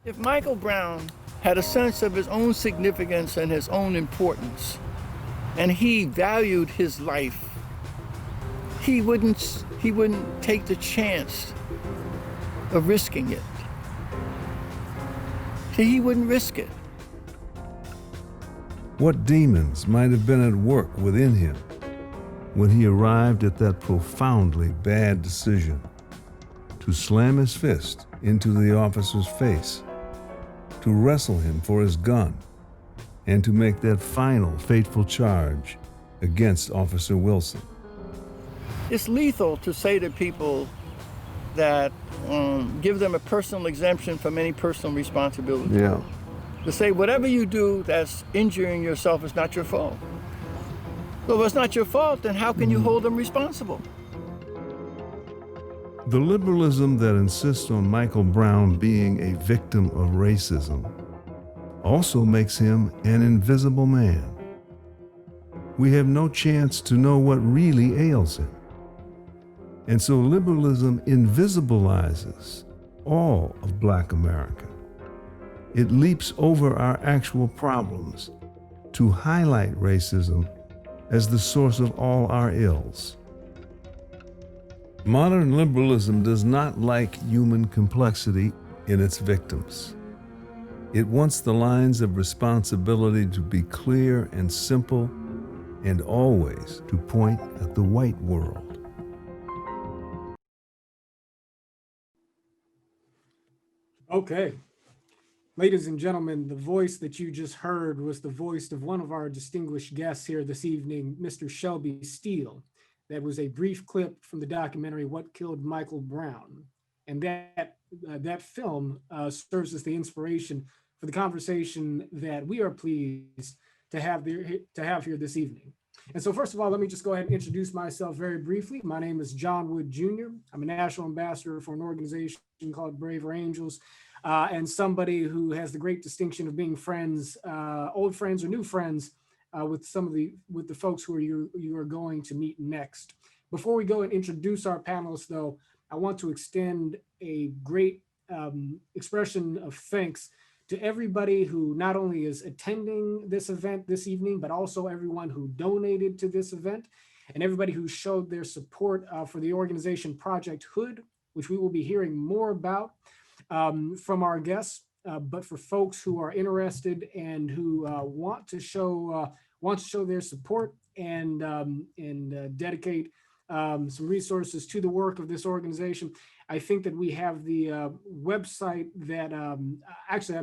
If Michael Brown had a sense of his own significance and his own importance, and he valued his life, he wouldn't take the chance of risking it. He wouldn't risk it. What demons might have been at work within him when he arrived at that profoundly bad decision to slam his fist into the officer's face, to wrestle him for his gun, and to make that final fateful charge against Officer Wilson. It's lethal to say to people that give them a personal exemption from any personal responsibility. Yeah. To say whatever you do that's injuring yourself is not your fault. Well, if it's not your fault, then how can you hold them responsible? The liberalism that insists on Michael Brown being a victim of racism also makes him an invisible man. We have no chance to know what really ails him. And so liberalism invisibilizes all of Black America. It leaps over our actual problems to highlight racism as the source of all our ills. Modern liberalism does not like human complexity in its victims. It wants the lines of responsibility to be clear and simple, and always to point at the white world. Okay. Ladies and gentlemen, the voice that you just heard was the voice of one of our distinguished guests here this evening, Mr. Shelby Steele. That was a brief clip from the documentary, What Killed Michael Brown. And that film serves as the inspiration for the conversation that we are pleased to have here this evening. And so first of all, let me just go ahead and introduce myself very briefly. My name is John Wood Jr. I'm a national ambassador for an organization called Braver Angels, and somebody who has the great distinction of being friends, old friends or new friends, with the folks who you are going to meet next. Before we go and introduce our panelists, though, I want to extend a great expression of thanks to everybody who not only is attending this event this evening, but also everyone who donated to this event, and everybody who showed their support for the organization Project H.O.O.D, which we will be hearing more about from our guests. But for folks who are interested and who want to show their support and dedicate some resources to the work of this organization, I think that we have the website that actually,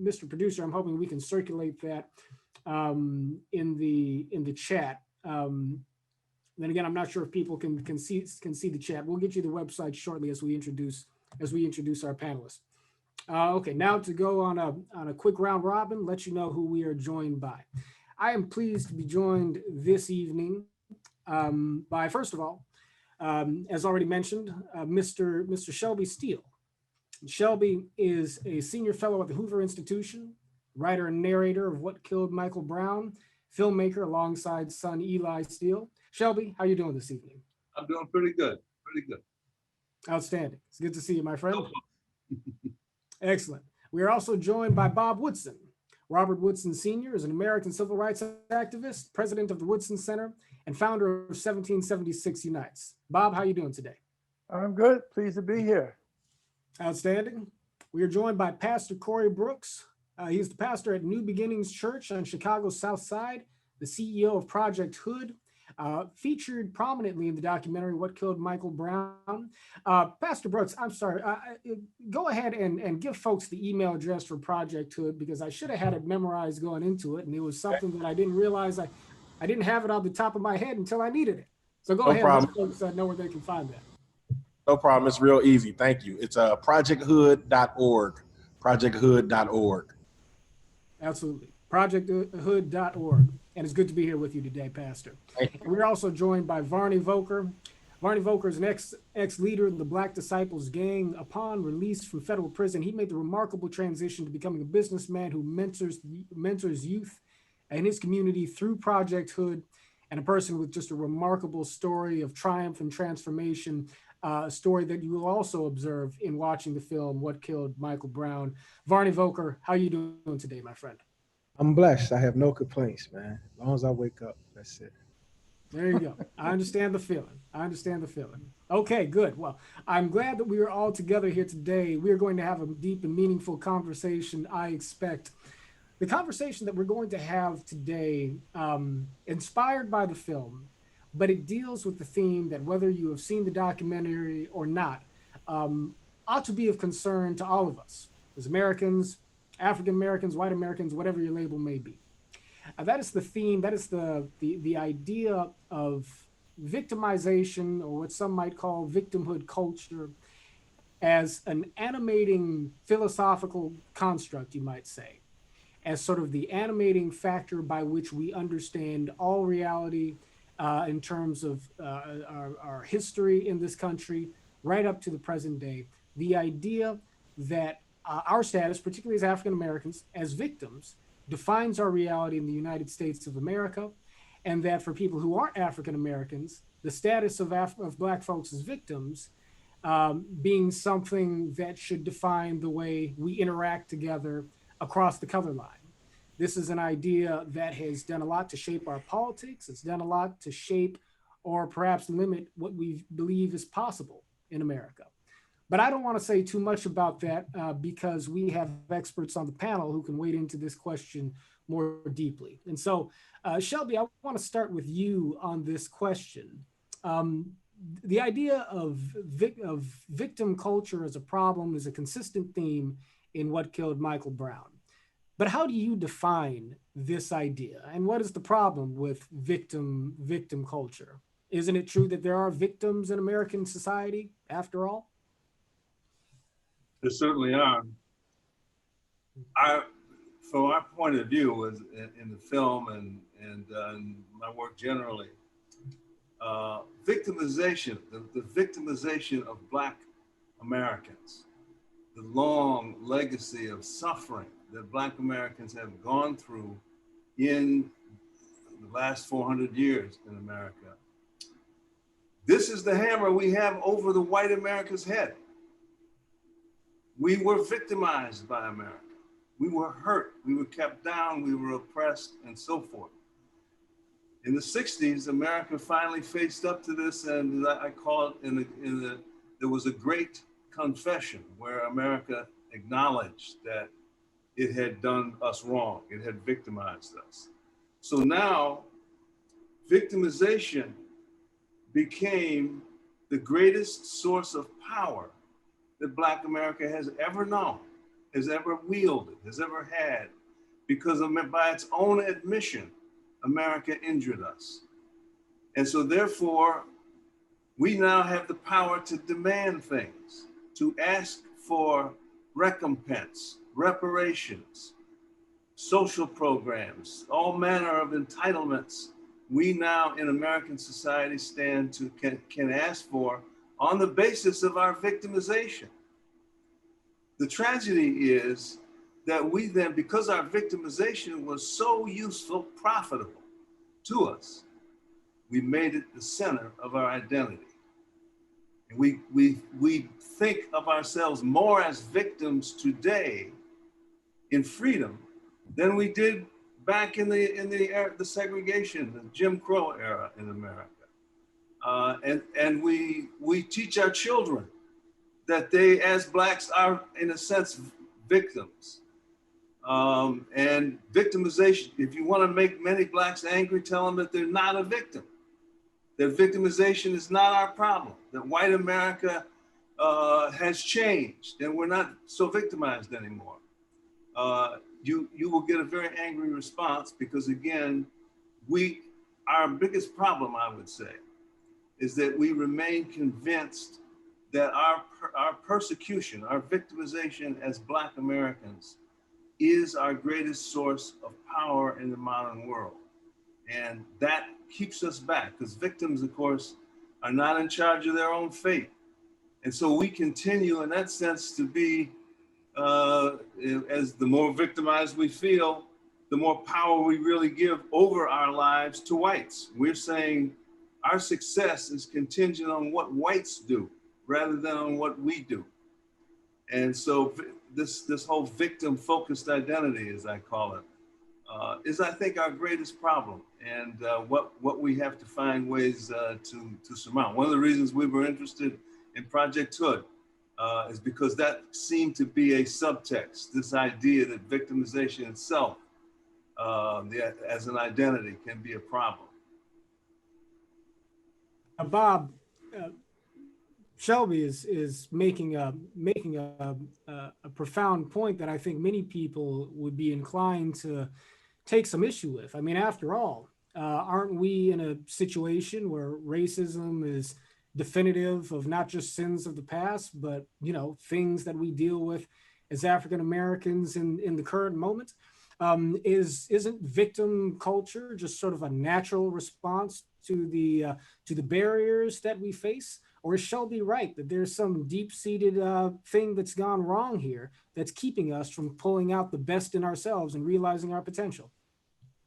Mr. Producer, I'm hoping we can circulate that in the chat. Then again, I'm not sure if people can see the chat. We'll get you the website shortly as we introduce our panelists. Okay, now to go on a quick round robin, let you know who we are joined by. I am pleased to be joined this evening by, first of all, as already mentioned, Mr. Shelby Steele. Shelby is a senior fellow at the Hoover Institution, writer and narrator of What Killed Michael Brown, filmmaker alongside son Eli Steele. Shelby, how are you doing this evening? I'm doing pretty good, pretty good. Outstanding. It's good to see you, my friend. Excellent. We are also joined by Bob Woodson. Robert Woodson Sr. is an American civil rights activist, president of the Woodson Center, and founder of 1776 Unites. Bob, how are you doing today? I'm good. Pleased to be here. Outstanding. We are joined by Pastor Corey Brooks. He's the pastor at New Beginnings Church on Chicago's South Side, the CEO of Project H.O.O.D, featured prominently in the documentary What Killed Michael Brown. Pastor Brooks, I'm sorry, go ahead and give folks the email address for Project H.O.O.D, because I should have had it memorized going into it, and it was something that I didn't realize I didn't have it on the top of my head until I needed it. So go ahead and let folks know where they can find that. No problem. It's real easy. Thank you. It's projecthood.org. Projecthood.org. Absolutely. Projecthood.org. And it's good to be here with you today, Pastor. We're also joined by Varney Voker. Varney Voker is an ex-leader of the Black Disciples Gang. Upon release from federal prison, he made the remarkable transition to becoming a businessman who mentors youth in his community through Project H.O.O.D, and a person with just a remarkable story of triumph and transformation a story that you will also observe in watching the film, What Killed Michael Brown. Varney Voker, how you doing today, my friend? I'm blessed. I have no complaints, man. As long as I wake up, that's it. There you go. I understand the feeling. I understand the feeling. Okay, good. Well, I'm glad that we are all together here today. We are going to have a deep and meaningful conversation, I expect. The conversation that we're going to have today, inspired by the film, but it deals with the theme that whether you have seen the documentary or not, ought to be of concern to all of us as Americans, African Americans, white Americans, whatever your label may be. That is the theme, that is the idea of victimization, or what some might call victimhood culture, as an animating philosophical construct, you might say, as sort of the animating factor by which we understand all reality in terms of our history in this country, right up to the present day. The idea that our status, particularly as African Americans, as victims, defines our reality in the United States of America, and that for people who aren't African Americans, the status of Black folks as victims being something that should define the way we interact together across the color line. This is an idea that has done a lot to shape our politics. It's done a lot to shape or perhaps limit what we believe is possible in America. But I don't want to say too much about that because we have experts on the panel who can wade into this question more deeply. And so, Shelby, I want to start with you on this question. The idea of victim culture as a problem is a consistent theme in What Killed Michael Brown. But how do you define this idea? And what is the problem with victim culture? Isn't it true that there are victims in American society after all? There certainly are. From our point of view in the film and my work generally, victimization, the victimization of Black Americans, the long legacy of suffering that Black Americans have gone through in the last 400 years in America. This is the hammer we have over the white America's head. We were victimized by America. We were hurt, we were kept down, we were oppressed, and so forth. In the 60s, America finally faced up to this, and I call it there was a great confession where America acknowledged that it had done us wrong, it had victimized us. So now, victimization became the greatest source of power that Black America has ever known, has ever wielded, has ever had, because by its own admission, America injured us. And so therefore, we now have the power to demand things, to ask for recompense, reparations, social programs, all manner of entitlements we now in American society can ask for on the basis of our victimization. The tragedy is that we then, because our victimization was so useful, profitable to us, we made it the center of our identity. And we think of ourselves more as victims today in freedom than we did back in the segregation, the Jim Crow era in America. And we teach our children that they, as Blacks, are in a sense victims. And victimization, if you want to make many Blacks angry, tell them that they're not a victim. That victimization is not our problem. That white America has changed and we're not so victimized anymore. You will get a very angry response because again, our biggest problem, I would say, is that we remain convinced that our persecution, our victimization as Black Americans is our greatest source of power in the modern world. And that keeps us back because victims, of course, are not in charge of their own fate. And so we continue in that sense to be, as the more victimized we feel, the more power we really give over our lives to whites. We're saying our success is contingent on what whites do rather than on what we do. And so this whole victim-focused identity, as I call it, is, I think, our greatest problem, and what we have to find ways to surmount. One of the reasons we were interested in Project H.O.O.D is because that seemed to be a subtext, this idea that victimization itself, as an identity, can be a problem. Bob, Shelby is making a profound point that I think many people would be inclined to take some issue with. I mean, after all, aren't we in a situation where racism is definitive of not just sins of the past, but, you know, things that we deal with as African Americans in the current moment? Isn't victim culture just sort of a natural response to the barriers that we face? Or is Shelby right that there's some deep-seated thing that's gone wrong here that's keeping us from pulling out the best in ourselves and realizing our potential?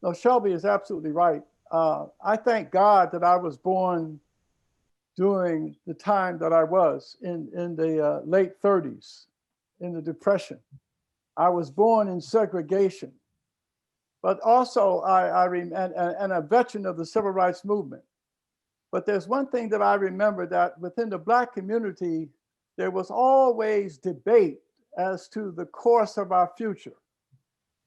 No, Shelby is absolutely right. I thank God that I was born during the time that I was in the late 30s, in the Depression. I was born in segregation, but also and a veteran of the Civil Rights Movement. But there's one thing that I remember, that within the Black community, there was always debate as to the course of our future.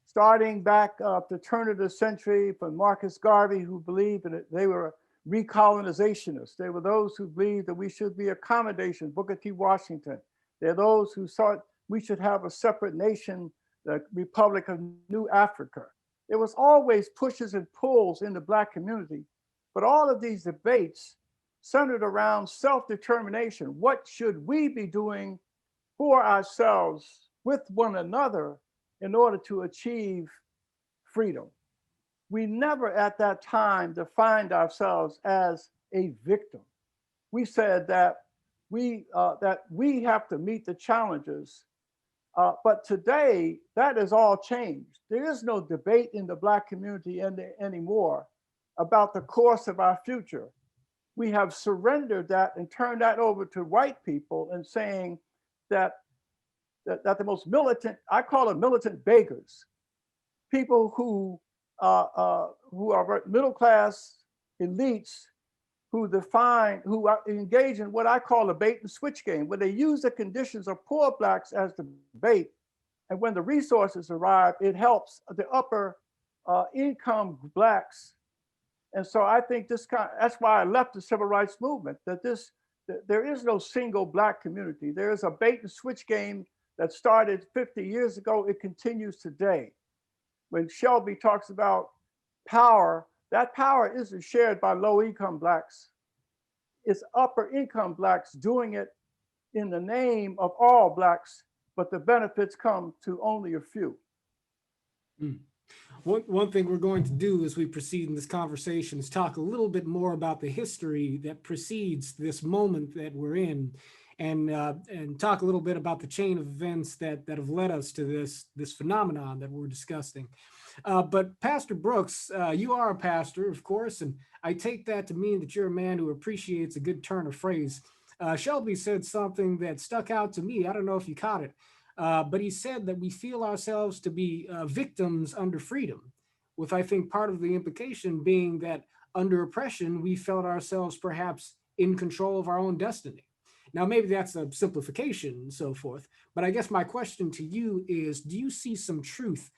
Starting back up the turn of the century, from Marcus Garvey, who believed that they were recolonizationists. They were those who believed that we should be accommodation, Booker T. Washington. They're those who thought we should have a separate nation, the Republic of New Africa. There was always pushes and pulls in the Black community, but all of these debates centered around self-determination. What should we be doing for ourselves, with one another, in order to achieve freedom? We never at that time defined ourselves as a victim. We said that we have to meet the challenges. But today, that has all changed. There is no debate in the Black community anymore about the course of our future. We have surrendered that and turned that over to white people, and saying that the most militant, I call them militant beggars, people who are middle class elites, who engage in what I call a bait and switch game, where they use the conditions of poor Blacks as the bait, and when the resources arrive, it helps the upper income Blacks. And so I think that's why I left the Civil Rights Movement, that there is no single Black community. There is a bait and switch game that started 50 years ago. It continues today. When Shelby talks about power, that power isn't shared by low income Blacks. It's upper income Blacks doing it in the name of all Blacks, but the benefits come to only a few. Mm. One thing we're going to do as we proceed in this conversation is talk a little bit more about the history that precedes this moment that we're in, and talk a little bit about the chain of events that have led us to this phenomenon that we're discussing. But Pastor Brooks, you are a pastor, of course, and I take that to mean that you're a man who appreciates a good turn of phrase. Shelby said something that stuck out to me. I don't know if you caught it. But he said that we feel ourselves to be victims under freedom, with, I think, part of the implication being that under oppression, we felt ourselves perhaps in control of our own destiny. Now, maybe that's a simplification and so forth, but I guess my question to you is, do you see some truth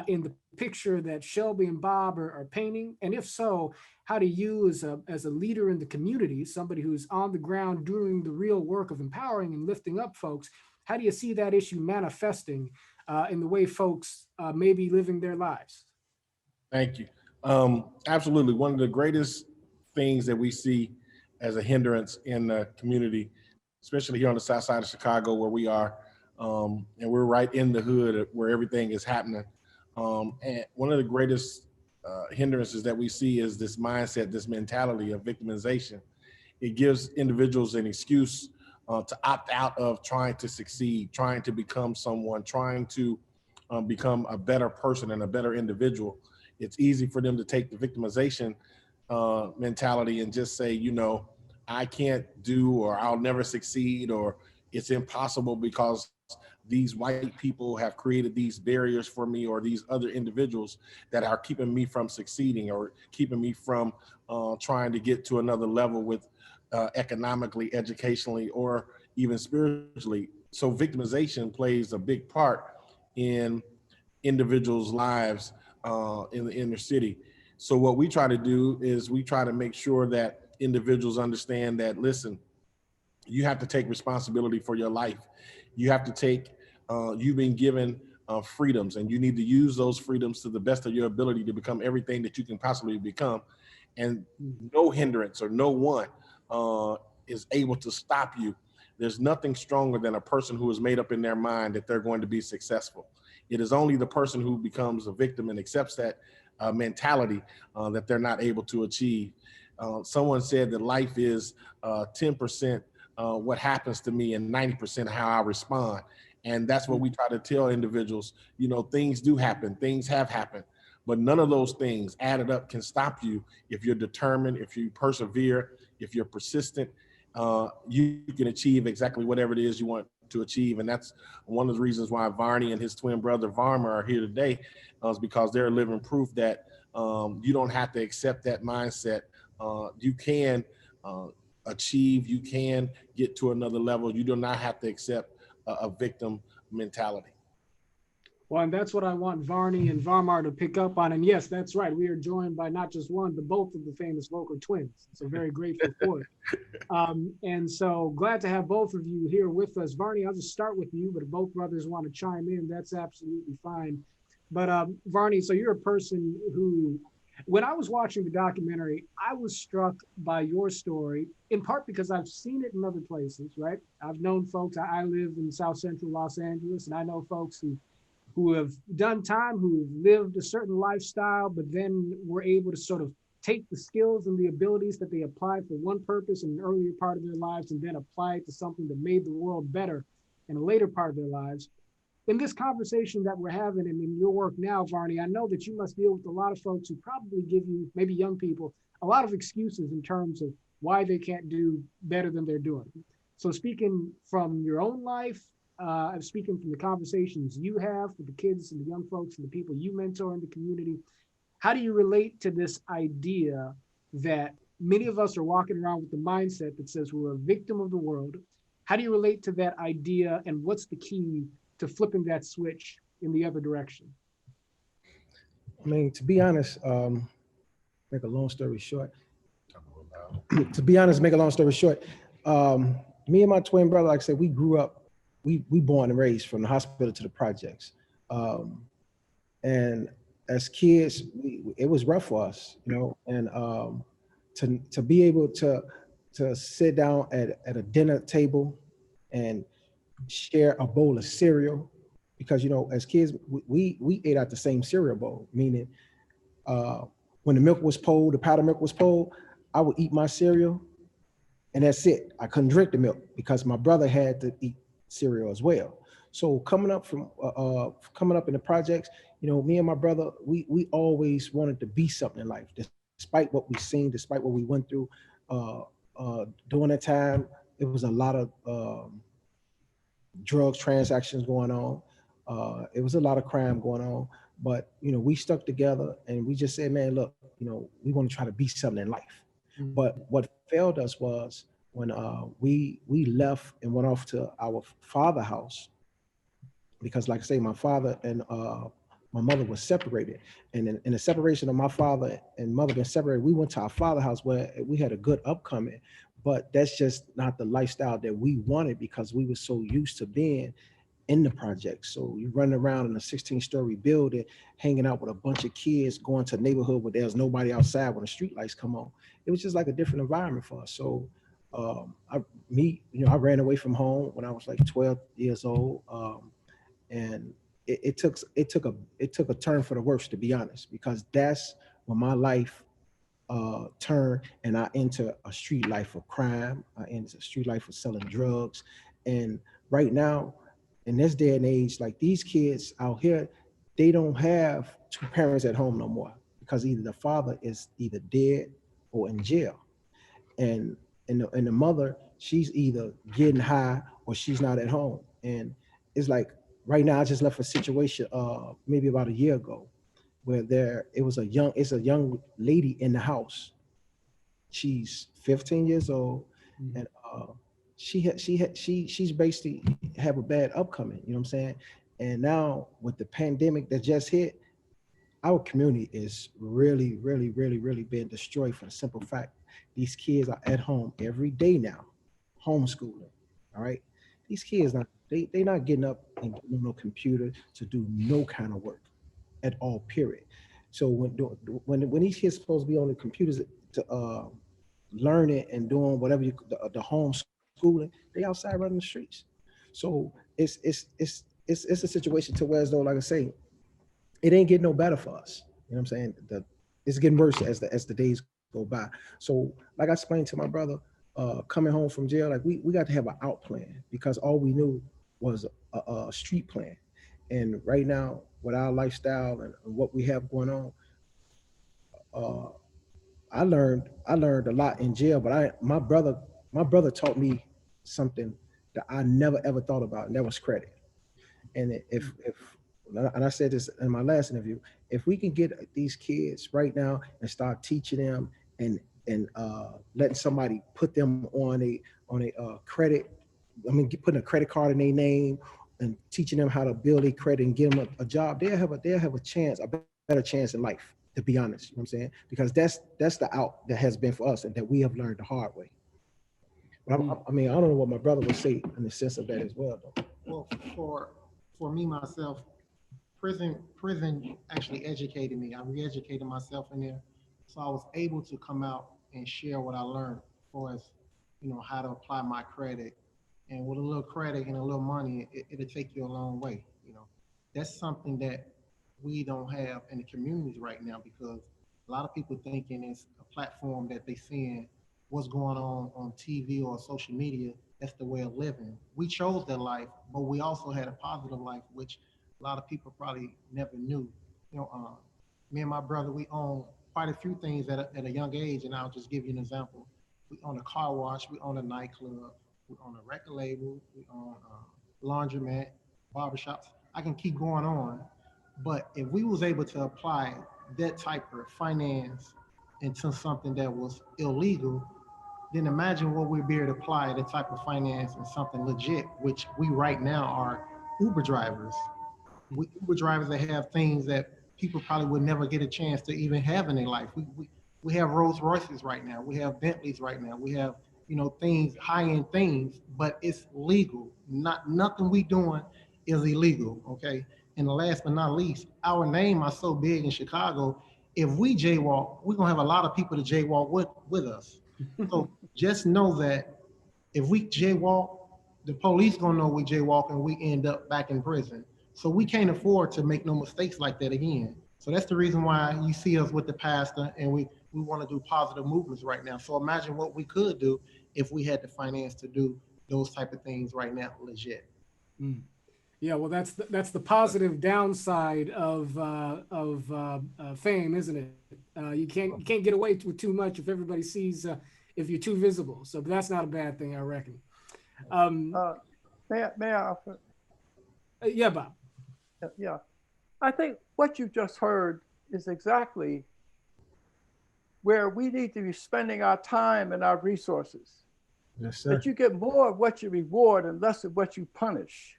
in the picture that Shelby and Bob are painting? And if so, how do you, as a leader in the community, somebody who's on the ground doing the real work of empowering and lifting up folks, how do you see that issue manifesting in the way folks may be living their lives? Thank you. Absolutely. One of the greatest things that we see as a hindrance in the community, especially here on the south side of Chicago where we are, and we're right in the hood where everything is happening. And one of the greatest hindrances that we see is this mindset, this mentality of victimization. It gives individuals an excuse to opt out of trying to succeed, trying to become someone, trying to become a better person and a better individual. It's easy for them to take the victimization mentality and just say, you know, I can't do, or I'll never succeed, or it's impossible because these white people have created these barriers for me, or these other individuals that are keeping me from succeeding, or keeping me from trying to get to another level with economically, educationally, or even spiritually. So victimization plays a big part in individuals' lives in the inner city. So what we try to do is we try to make sure that individuals understand that, listen, you have to take responsibility for your life. You have to take, you've been given freedoms, and you need to use those freedoms to the best of your ability to become everything that you can possibly become. And no hindrance or no one is able to stop you. There's nothing stronger than a person who has made up in their mind that they're going to be successful. It is only the person who becomes a victim and accepts that mentality that they're not able to achieve. Someone said that life is 10% what happens to me and 90% how I respond. And that's what we try to tell individuals. You know, things do happen, things have happened, but none of those things added up can stop you if you're determined, if you persevere, if you're persistent. You can achieve exactly whatever it is you want to achieve. And that's one of the reasons why Varney and his twin brother Varmah are here today, is because they're living proof that you don't have to accept that mindset. You can achieve, you can get to another level. You do not have to accept a victim mentality. Well, and that's what I want Varney and Varmah to pick up on. And yes, that's right. We are joined by not just one, but both of the famous Voker twins. So very grateful for it. And so glad to have both of you here with us. Varney, I'll just start with you, but if both brothers want to chime in, that's absolutely fine. But Varney, so you're a person who, when I was watching the documentary, I was struck by your story, in part because I've seen it in other places, right? I've known folks, I live in South Central Los Angeles, and I know folks who have done time, who've lived a certain lifestyle, but then were able to sort of take the skills and the abilities that they applied for one purpose in an earlier part of their lives and then apply it to something that made the world better in a later part of their lives. In this conversation that we're having and in your work now, Varney, I know that you must deal with a lot of folks who probably give you, maybe young people, a lot of excuses in terms of why they can't do better than they're doing. So speaking from your own life, I'm speaking from the conversations you have with the kids and the young folks and the people you mentor in the community. How do you relate to this idea that many of us are walking around with the mindset that says we're a victim of the world? How do you relate to that idea, and what's the key to flipping that switch in the other direction? I mean, to be honest, make a long story short, me and my twin brother, like I said, we grew up, we born and raised from the hospital to the projects. And as kids, it was rough for us, you know, and to be able to sit down at a dinner table and share a bowl of cereal, because, you know, as kids, we ate out the same cereal bowl, meaning when the milk was pulled, the powdered milk was pulled, I would eat my cereal and that's it. I couldn't drink the milk because my brother had to eat cereal as well. So coming up in the projects, you know, me and my brother, we always wanted to be something in life, despite what we've seen, despite what we went through. During that time, it was a lot of drugs transactions going on. It was a lot of crime going on, but, you know, we stuck together and we just said, man, look, you know, we want to try to be something in life. Mm-hmm. But what failed us was when we left and went off to our father's house, because, like I say, my father and my mother was separated, and in the separation of my father and mother being separated, we went to our father's house where we had a good upcoming, but that's just not the lifestyle that we wanted because we were so used to being in the project. So you running around in a 16-story building, hanging out with a bunch of kids, going to a neighborhood where there's nobody outside when the street lights come on. It was just like a different environment for us. So I ran away from home when I was like 12 years old. And it took a turn for the worse, to be honest, because that's when my life turned and I entered a street life of crime. I entered a street life of selling drugs. And right now, in this day and age, like these kids out here, they don't have two parents at home no more because either the father is either dead or in jail. And and the mother, she's either getting high or she's not at home. And it's like right now I just left a situation maybe about a year ago where it's a young lady in the house. She's 15 years old, and she's basically have a bad upcoming, you know what I'm saying? And now with the pandemic that just hit, our community is really, really, really, really being destroyed for the simple fact these kids are at home every day now, homeschooling. All right. These kids they not getting up and getting on no computer to do no kind of work at all, period. So when these kids supposed to be on the computers to learning and doing whatever the home schooling, they outside running the streets. So it's a situation to where, as though, like I say, it ain't getting no better for us. You know what I'm saying? It's getting worse as the days go by. So like I explained to my brother, coming home from jail, like we got to have an out plan, because all we knew was a street plan. And right now, with our lifestyle and what we have going on, I learned a lot in jail. But my brother taught me something that I never ever thought about, and that was credit. And if and I said this in my last interview, if we can get these kids right now and start teaching them and letting somebody put them on a credit, putting a credit card in their name and teaching them how to build a credit and give them a job, they'll have a chance, a better chance in life, to be honest. You know what I'm saying? Because that's the out that has been for us and that we have learned the hard way. But I mean, I don't know what my brother would say in the sense of that as well, though. Well, for me myself, prison actually educated me. I re-educated myself in there, so I was able to come out and share what I learned, as far as how to apply my credit. And with a little credit and a little money, it'll take you a long way. That's something that we don't have in the communities right now, because a lot of people thinking it's a platform that they seeing what's going on TV or social media. That's the way of living. We chose that life, but we also had a positive life, which a lot of people probably never knew. Me and my brother, we own quite a few things at a young age, and I'll just give you an example. We own a car wash, we own a nightclub, we own a record label, we own a laundromat, barbershops. I can keep going on, but if we was able to apply that type of finance into something that was illegal, then imagine what we'd be able to apply that type of finance in something legit, which we right now are Uber drivers. Uber drivers that have things that people probably would never get a chance to even have in their life. We have Rolls Royces right now. We have Bentleys right now. We have things, high-end things, but it's legal. Nothing we doing is illegal. Okay. And last but not least, our name is so big in Chicago. If we jaywalk, we're gonna have a lot of people to jaywalk with us. So just know that if we jaywalk, the police gonna know we jaywalk and we end up back in prison. So we can't afford to make no mistakes like that again. So that's the reason why you see us with the pastor, and we want to do positive movements right now. So imagine what we could do if we had the finance to do those type of things right now, legit. Yeah, well, that's the positive downside of fame, isn't it? You can't get away with too much if everybody sees if you're too visible. So that's not a bad thing, I reckon. May I offer? Yeah, Bob. Yeah, I think what you just heard is exactly where we need to be spending our time and our resources. Yes, sir. That you get more of what you reward and less of what you punish.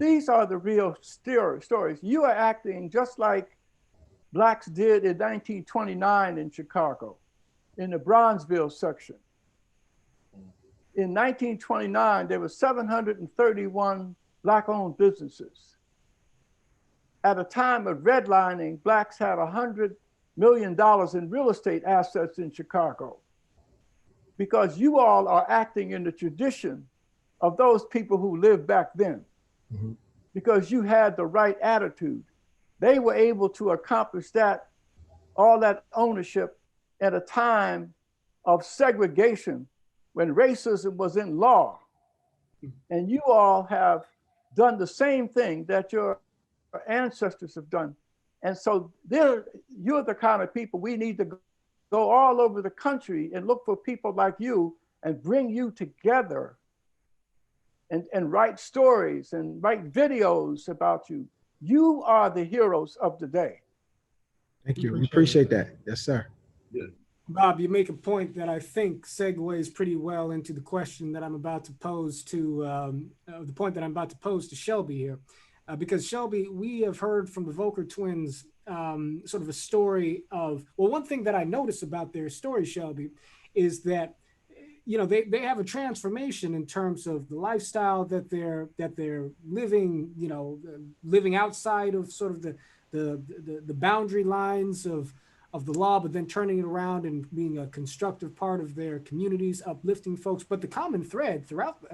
These are the real stories. You are acting just like Blacks did in 1929 in Chicago, in the Bronzeville section. In 1929, there were 731 Black-owned businesses. At a time of redlining, Blacks had $100 million in real estate assets in Chicago, because you all are acting in the tradition of those people who lived back then. Because you had the right attitude. They were able to accomplish that, all that ownership, at a time of segregation when racism was in law. And you all have done the same thing that your ancestors have done. And so you're the kind of people we need to go all over the country and look for people like you and bring you together and write stories and write videos about you. You are the heroes of the day. Thank you. We appreciate that. Yes, sir. Bob, you make a point that I think segues pretty well into the question that I'm about to pose to the point that I'm about to pose to Shelby here. Because Shelby, we have heard from the Voker twins sort of a story of, well, one thing that I noticed about their story, Shelby, is that, you know, they have a transformation in terms of the lifestyle that they're living, you know, living outside of sort of the boundary lines of the law, but then turning it around and being a constructive part of their communities, uplifting folks. But the common thread throughout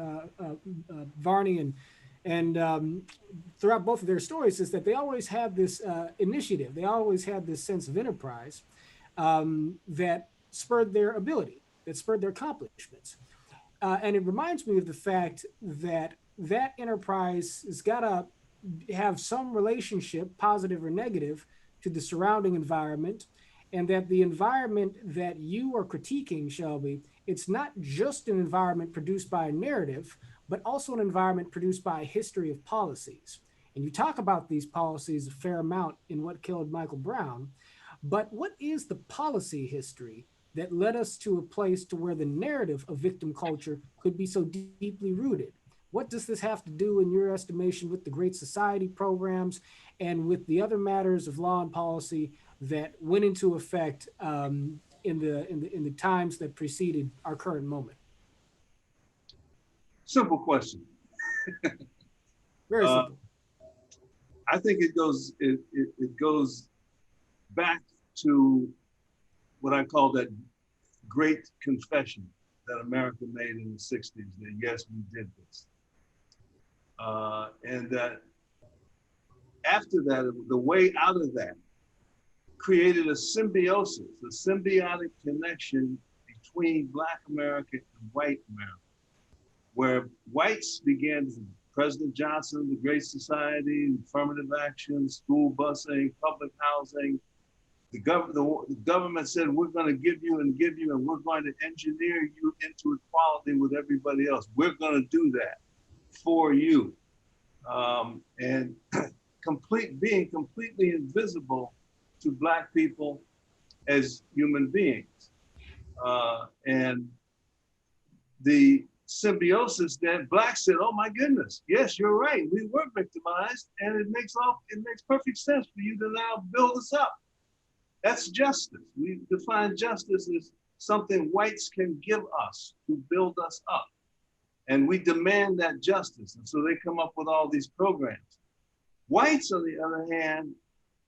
Varney and throughout both of their stories is that they always had this initiative. They always had this sense of enterprise that spurred their ability, that spurred their accomplishments. And it reminds me of the fact that that enterprise has got to have some relationship, positive or negative, to the surrounding environment, and that the environment that you are critiquing, Shelby, it's not just an environment produced by a narrative, but also an environment produced by a history of policies. And you talk about these policies a fair amount in What Killed Michael Brown, but what is the policy history that led us to a place to where the narrative of victim culture could be so deeply rooted? What does this have to do, in your estimation, with the Great Society programs and with the other matters of law and policy that went into effect in the times that preceded our current moment? Simple question. Very simple. I think it goes back to what I call that great confession that America made in the 60s, that yes, we did this. And that after that, the way out of that created a symbiosis, a symbiotic connection between Black America and white America, where whites began, President Johnson, the Great Society, affirmative action, school busing, public housing. The government said, we're going to give you, and we're going to engineer you into equality with everybody else. We're going to do that for you. And being completely invisible to Black people as human beings. And the symbiosis that Blacks said, oh my goodness, yes, you're right, we were victimized, and it makes perfect sense for you to now build us up. That's justice. We define justice as something whites can give us to build us up. And we demand that justice. And so they come up with all these programs. Whites, on the other hand,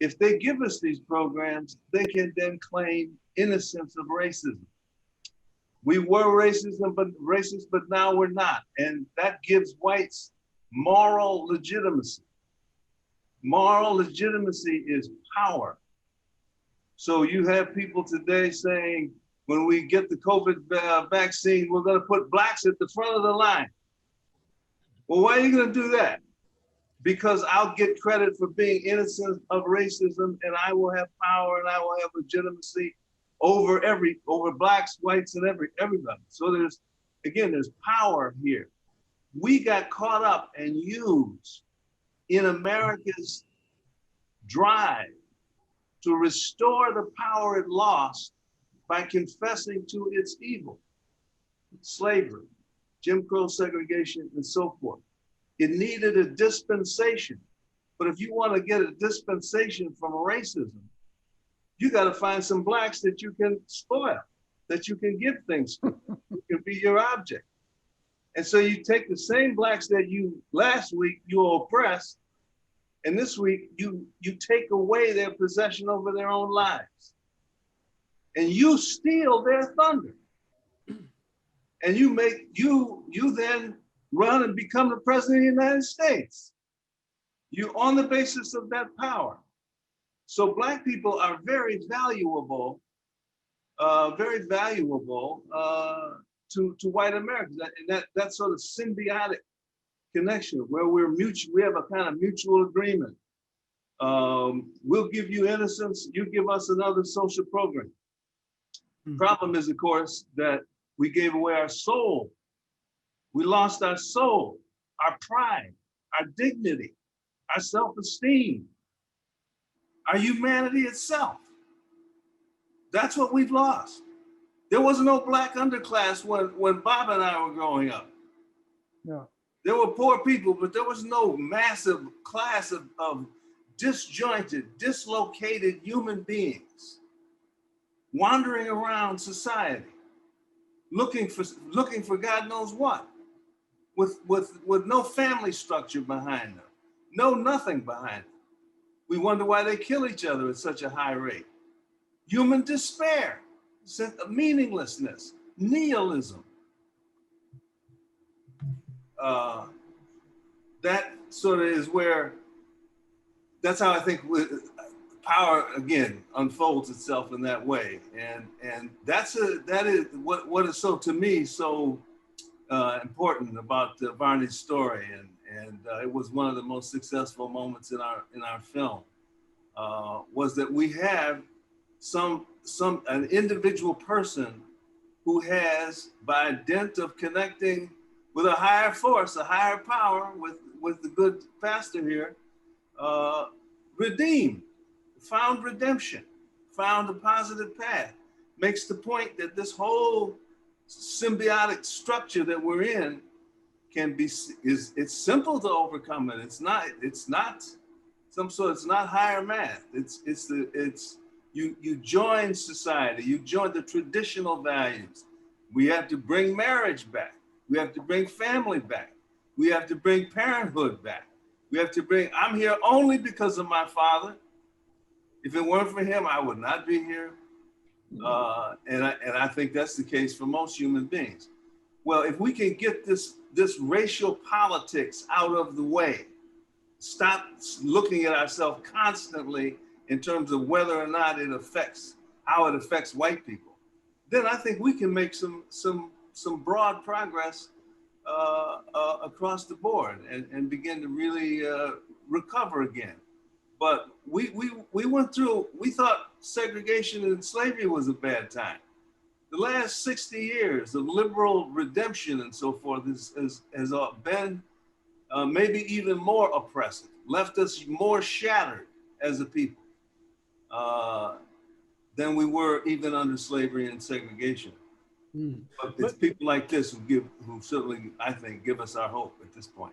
if they give us these programs, they can then claim innocence of racism. We were racist, but now we're not. And that gives whites moral legitimacy. Moral legitimacy is power. So you have people today saying, when we get the COVID vaccine, we're going to put Blacks at the front of the line. Well, why are you going to do that? Because I'll get credit for being innocent of racism, and I will have power, and I will have legitimacy over Blacks, whites, and everybody. So there's power here. We got caught up and used in America's drive to restore the power it lost by confessing to its evil, slavery, Jim Crow segregation, and so forth. It needed a dispensation. But if you want to get a dispensation from racism, you got to find some Blacks that you can spoil, that you can give things to, who can be your object. And so you take the same Blacks that last week you oppressed, and this week you take away their possession over their own lives. And you steal their thunder. And you then run and become the president of the United States. You on the basis of that power. So Black people are very valuable to white Americans. And that sort of symbiotic connection where we have a kind of mutual agreement. We'll give you innocence, you give us another social program. Problem is, of course, that we gave away our soul. We lost our soul, our pride, our dignity, our self-esteem, our humanity itself. That's what we've lost. There was no black underclass when Bob and I were growing up. No. There were poor people, but there was no massive class of disjointed, dislocated human beings wandering around society, looking for God knows what, with no family structure behind them, no nothing behind them. We wonder why they kill each other at such a high rate. Human despair, meaninglessness, nihilism. That sort of is where, that's how I think power again unfolds itself in that way, and that is what is so, to me, so important about Varney's story, and it was one of the most successful moments in our film, was that we have an individual person who has, by dint of connecting with a higher force, a higher power, with the good pastor here, found redemption, found a positive path, makes the point that this whole symbiotic structure that we're in it's simple to overcome it. It's not higher math. You join society, you join the traditional values. We have to bring marriage back. We have to bring family back. We have to bring parenthood back. We have to bring, I'm here only because of my father. If it weren't for him, I would not be here. And I think that's the case for most human beings. Well, if we can get this racial politics out of the way, stop looking at ourselves constantly in terms of whether or not how it affects white people, then I think we can make some broad progress across the board and begin to really recover again. But we went through, we thought segregation and slavery was a bad time. The last 60 years of liberal redemption and so forth has been maybe even more oppressive, left us more shattered as a people than we were even under slavery and segregation. But it's people like this who certainly, I think, give us our hope at this point.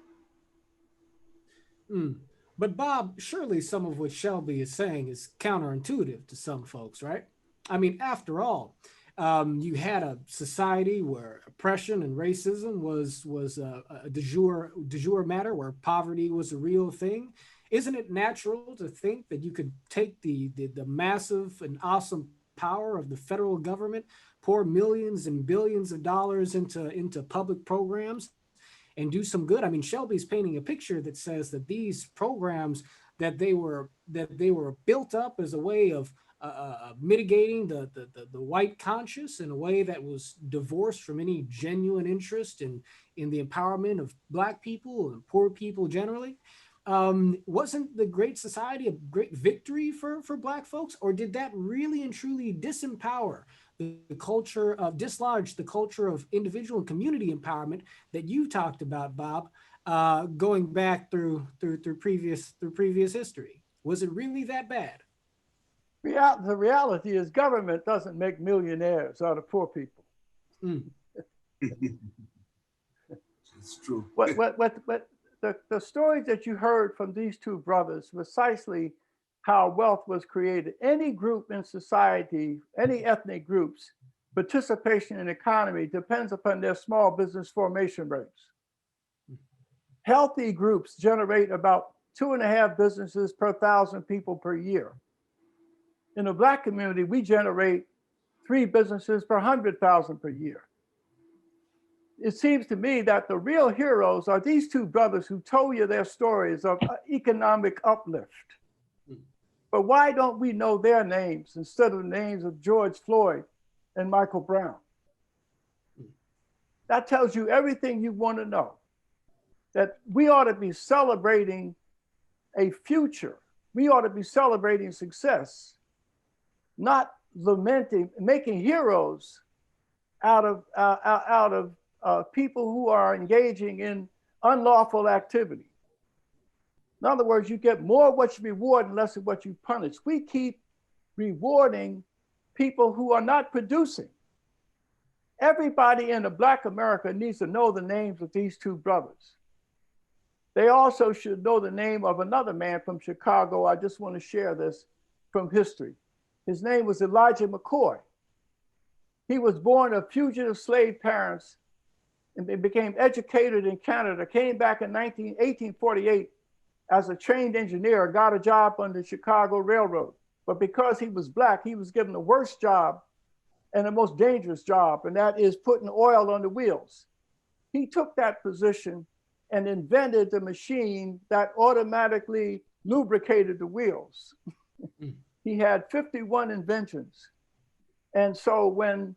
But Bob, surely some of what Shelby is saying is counterintuitive to some folks, right? I mean, after all, you had a society where oppression and racism was a de jure matter, where poverty was a real thing. Isn't it natural to think that you could take the massive and awesome power of the federal government, pour millions and billions of dollars into public programs and do some good? I mean, Shelby's painting a picture that says that these programs, that they were built up as a way of mitigating the white conscience in a way that was divorced from any genuine interest in the empowerment of Black people and poor people generally. Wasn't the Great Society a great victory for Black folks, or did that really and truly disempower the culture of, dislodge the culture of individual and community empowerment that you talked about, Bob, going back through previous history? Was it really that bad? The reality is government doesn't make millionaires out of poor people. It's true. The stories that you heard from these two brothers, precisely how wealth was created. Any group in society, any ethnic groups, participation in the economy depends upon their small business formation rates. Healthy groups generate about 2.5 businesses per 1,000 people per year. In the Black community, we generate 3 businesses per 100,000 per year. It seems to me that the real heroes are these two brothers who told you their stories of economic uplift. But why don't we know their names instead of the names of George Floyd and Michael Brown? That tells you everything you want to know. That we ought to be celebrating a future. We ought to be celebrating success, not lamenting, making heroes out of people who are engaging in unlawful activity. In other words, you get more of what you reward and less of what you punish. We keep rewarding people who are not producing. Everybody in the Black America needs to know the names of these two brothers. They also should know the name of another man from Chicago. I just want to share this from history. His name was Elijah McCoy. He was born of fugitive slave parents and became educated in Canada, came back in 1848 as a trained engineer, got a job on the Chicago Railroad. But because he was Black, he was given the worst job and the most dangerous job, and that is putting oil on the wheels. He took that position and invented the machine that automatically lubricated the wheels. He had 51 inventions. And so when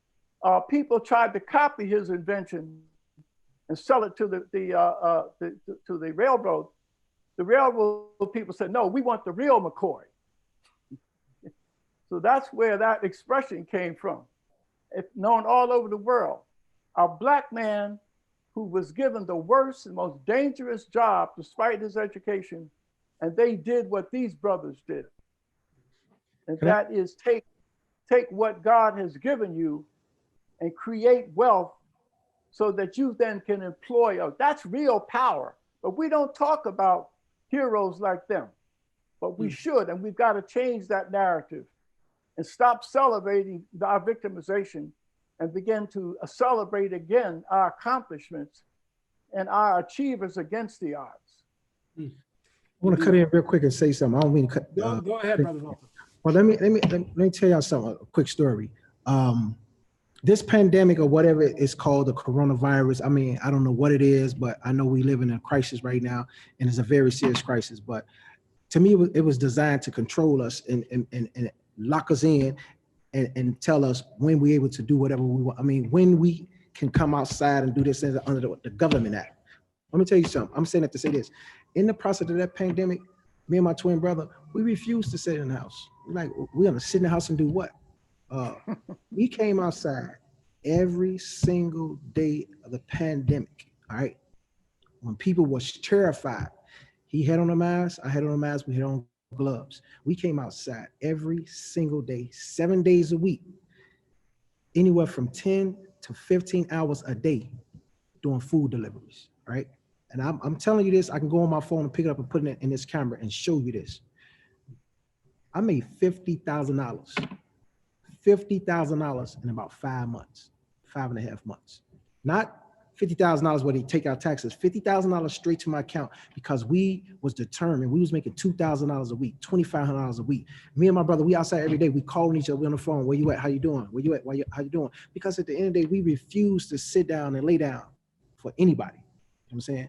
people tried to copy his invention and sell it to the railroad people said, no, we want the real McCoy. So that's where that expression came from. It's known all over the world. A Black man who was given the worst and most dangerous job despite his education, and they did what these brothers did. And that is take what God has given you and create wealth so that you then can employ. That's real power. But we don't talk about heroes like them, but we should, and we've got to change that narrative and stop celebrating our victimization and begin to celebrate again our accomplishments and our achievers against the odds. I want to cut in real quick and say something. I don't mean to cut. Go ahead, Brother Voker. Well, let me tell y'all something. A quick story. This pandemic or whatever it's called, the coronavirus. I mean, I don't know what it is, but I know we live in a crisis right now, and it's a very serious crisis. But to me, it was designed to control us and lock us in and tell us when we're able to do whatever we want. I mean, when we can come outside and do this under the Government Act. Let me tell you something. I'm saying that to say this. In the process of that pandemic, me and my twin brother, we refused to sit in the house. Like, we're gonna sit in the house and do what? We came outside every single day of the pandemic, all right? When people was terrified, he had on a mask, I had on a mask, we had on gloves. We came outside every single day, 7 days a week, anywhere from 10 to 15 hours a day doing food deliveries, right? And I'm telling you this, I can go on my phone and pick it up and put it in this camera and show you this. I made $50,000. $50,000 in about 5 months, 5.5 months. Not $50,000 where they take out taxes, $50,000 straight to my account because we was determined. We was making $2,000 a week, $2,500 a week. Me and my brother, we outside every day. We calling each other, we on the phone. Where you at? How you doing? Where you at? How you doing? Because at the end of the day, we refuse to sit down and lay down for anybody. You know what I'm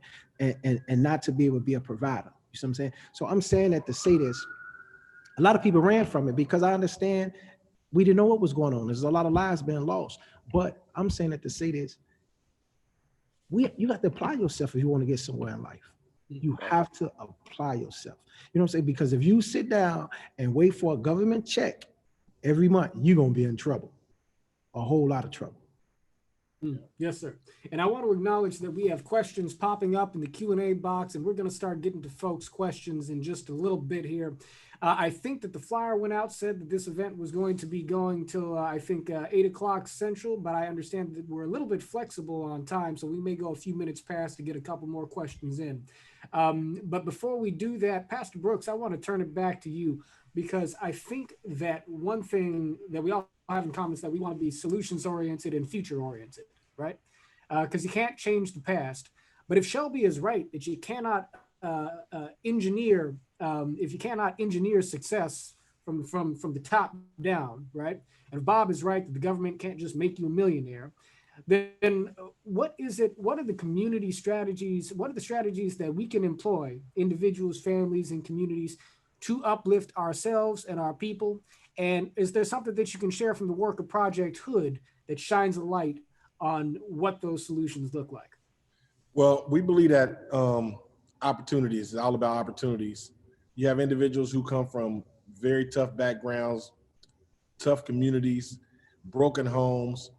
saying? And not to be able to be a provider. You see what I'm saying? So I'm saying that to say this, a lot of people ran from it because I understand we didn't know what was going on. There's a lot of lives being lost. But I'm saying that to say this, you have to apply yourself if you want to get somewhere in life. You have to apply yourself. You know what I'm saying? Because if you sit down and wait for a government check every month, you're going to be in trouble, a whole lot of trouble. Yes, sir. And I want to acknowledge that we have questions popping up in the Q&A box, and we're going to start getting to folks' questions in just a little bit here. I think that the flyer went out, said that this event was going to be going till, I think, 8 o'clock Central, but I understand that we're a little bit flexible on time, so we may go a few minutes past to get a couple more questions in. But before we do that, Pastor Brooks, I want to turn it back to you, because I think that one thing that we all have in common is that we want to be solutions-oriented and future-oriented, right? Because you can't change the past. But if Shelby is right, that you cannot engineer, if you cannot engineer success from the top down, right? And if Bob is right that the government can't just make you a millionaire, then what are the community strategies? What are the strategies that we can employ, individuals, families, and communities, to uplift ourselves and our people? And is there something that you can share from the work of Project H.O.O.D that shines a light on what those solutions look like? Well, we believe that opportunities is all about opportunities. You have individuals who come from very tough backgrounds, tough communities, broken homes.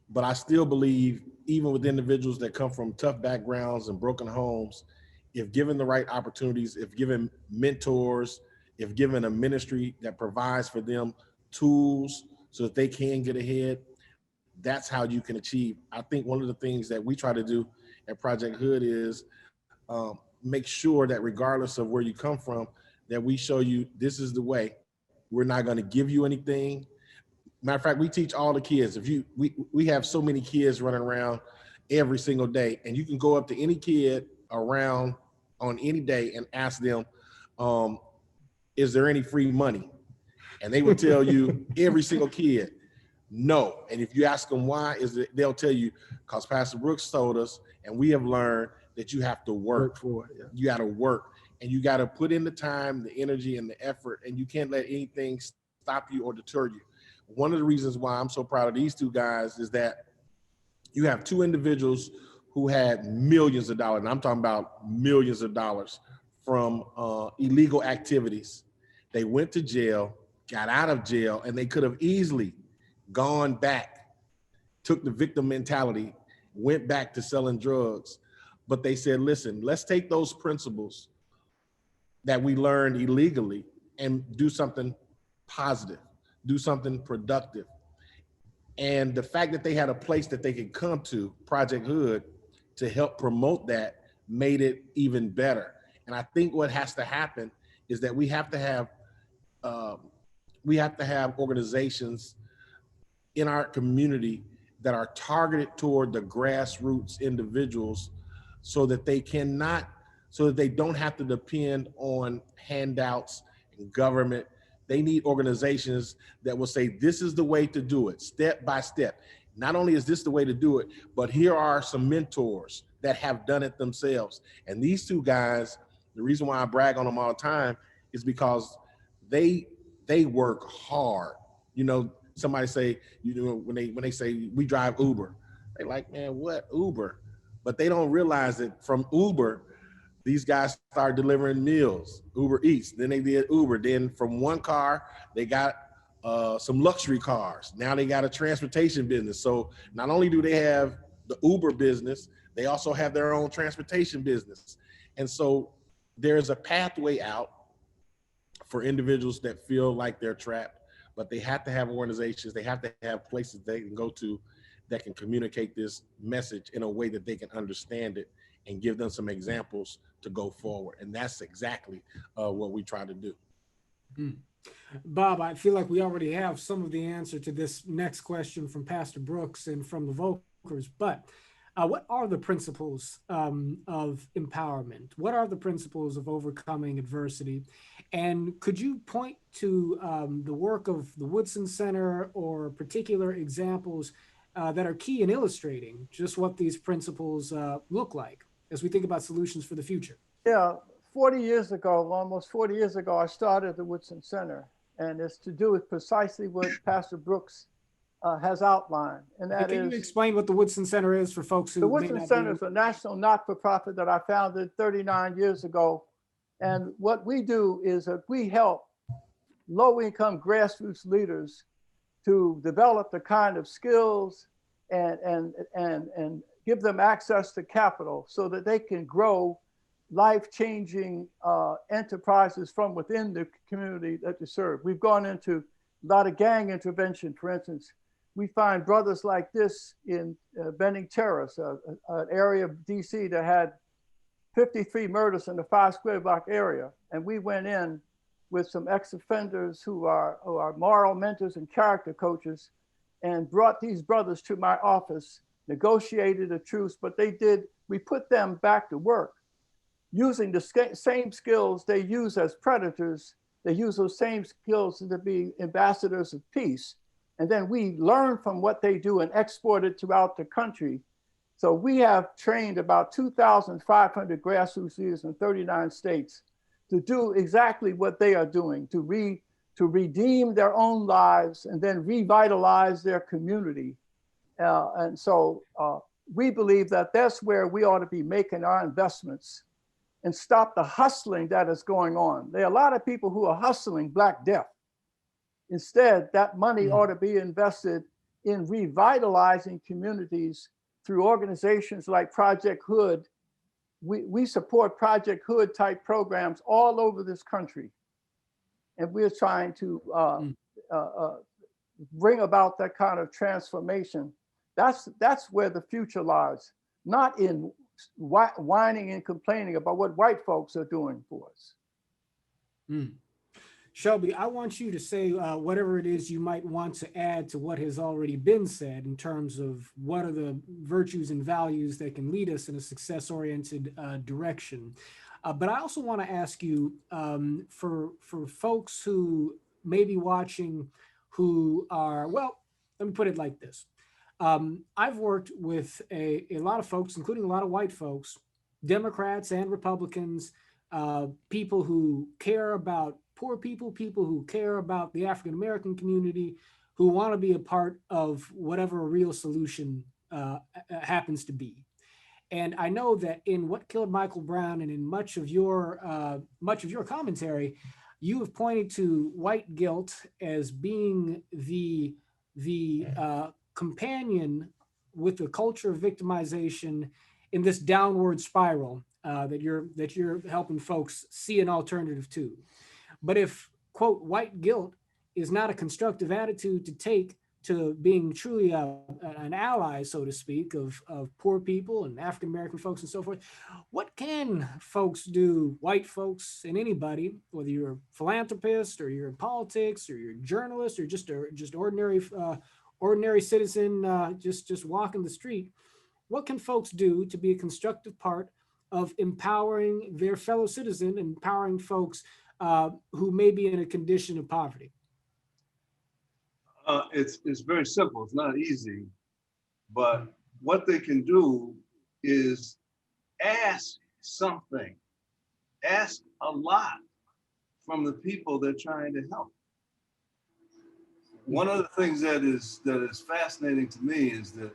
But I still believe, even with individuals that come from tough backgrounds and broken homes, if given the right opportunities, if given mentors, if given a ministry that provides for them tools so that they can get ahead, that's how you can achieve. I think one of the things that we try to do at Project Hood is make sure that regardless of where you come from, that we show you this is the way. We're not going to give you anything. Matter of fact, we teach all the kids. If you, we have so many kids running around every single day, and you can go up to any kid around on any day and ask them, is there any free money? And they will tell you, every single kid, no. And if you ask them why, they'll tell you, because Pastor Brooks told us, and we have learned that you have to work for it. Yeah. You got to work, and you got to put in the time, the energy, and the effort, and you can't let anything stop you or deter you. One of the reasons why I'm so proud of these two guys is that you have two individuals who had millions of dollars, and I'm talking about millions of dollars from illegal activities. They went to jail, got out of jail, and they could have easily gone back, took the victim mentality, went back to selling drugs. But they said, listen, let's take those principles that we learned illegally and do something positive, do something productive. And the fact that they had a place that they could come to, Project Hood, to help promote that made it even better. And I think what has to happen is that we have to have organizations in our community that are targeted toward the grassroots individuals so that they don't have to depend on handouts and government. They need organizations that will say, this is the way to do it, step by step. Not only is this the way to do it, but here are some mentors that have done it themselves. And these two guys, the reason why I brag on them all the time is because they work hard. You know, somebody say, you know, when they say we drive Uber, they like, man, what Uber? But they don't realize that from Uber, these guys started delivering meals, Uber Eats. Then they did Uber. Then from one car, they got some luxury cars. Now they got a transportation business. So not only do they have the Uber business, they also have their own transportation business. And so there's a pathway out for individuals that feel like they're trapped, but they have to have organizations. They have to have places they can go to that can communicate this message in a way that they can understand it and give them some examples to go forward. And that's exactly what we try to do. Bob, I feel like we already have some of the answer to this next question from Pastor Brooks and from the Vokers, but what are the principles of empowerment? What are the principles of overcoming adversity? And could you point to the work of the Woodson Center or particular examples that are key in illustrating just what these principles look like as we think about solutions for the future? Yeah, 40 years ago, almost 40 years ago, I started the Woodson Center, and it's to do with precisely what Pastor Brooks has outlined. And that Can you explain what the Woodson Center is for folks who the may Woodson not Center be... is a national not-for-profit that I founded 39 years ago. And what we do is that we help low-income grassroots leaders to develop the kind of skills and give them access to capital so that they can grow life-changing enterprises from within the community that they serve. We've gone into a lot of gang intervention. For instance, we find brothers like this in Benning Terrace, an area of DC that had 53 murders in the 5 square block area. And we went in with some ex-offenders who are moral mentors and character coaches and brought these brothers to my office, negotiated a truce, but we put them back to work using the same skills they use as predators. They use those same skills to be ambassadors of peace. And then we learn from what they do and export it throughout the country. So we have trained about 2,500 grassroots leaders in 39 states to do exactly what they are doing, to redeem their own lives and then revitalize their community. And so we believe that that's where we ought to be making our investments and stop the hustling that is going on. There are a lot of people who are hustling Black death. Instead, that money ought to be invested in revitalizing communities through organizations like Project H.O.O.D. We support Project H.O.O.D. type programs all over this country. And we're trying to bring about that kind of transformation. That's where the future lies, not in whining and complaining about what white folks are doing for us. Shelby, I want you to say whatever it is you might want to add to what has already been said in terms of what are the virtues and values that can lead us in a success-oriented direction. But I also want to ask you, for folks who may be watching who are, well, let me put it like this. I've worked with a lot of folks, including a lot of white folks, Democrats and Republicans, people who care about poor people, people who care about the African-American community, who want to be a part of whatever a real solution happens to be. And I know that in What Killed Michael Brown and in much of your commentary, you have pointed to white guilt as being the companion with the culture of victimization in this downward spiral that you're helping folks see an alternative to. But if, quote, white guilt is not a constructive attitude to take to being truly an ally, so to speak, of poor people and African-American folks and so forth, what can folks do, white folks and anybody, whether you're a philanthropist or you're in politics or you're a journalist or just ordinary citizen just walking the street, what can folks do to be a constructive part of empowering their fellow citizen, empowering folks who may be in a condition of poverty? It's very simple. It's not easy, but what they can do is ask something, ask a lot from the people they're trying to help. One of the things that is fascinating to me is that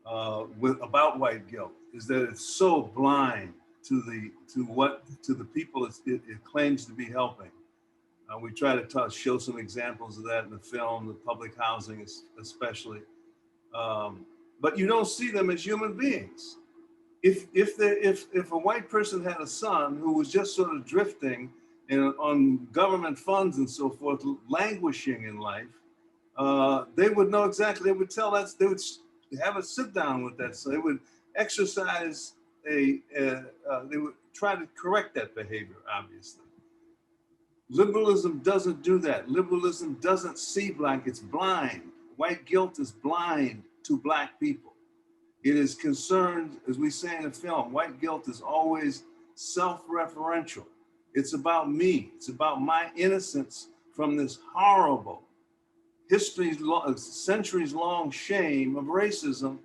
about white guilt is that it's so blind to the people it claims to be helping. We try to show some examples of that in the film, the public housing especially. But you don't see them as human beings. If a white person had a son who was just sort of drifting on government funds and so forth, languishing in life, they would know exactly. They would tell us. They would have a sit down with that. So they would exercise they would try to correct that behavior. Obviously, liberalism doesn't do that. Liberalism doesn't see black. It's blind. White guilt is blind to black people. It is concerned, as we say in the film, white guilt is always self-referential. It's about me. It's about my innocence from this horrible, centuries-long shame of racism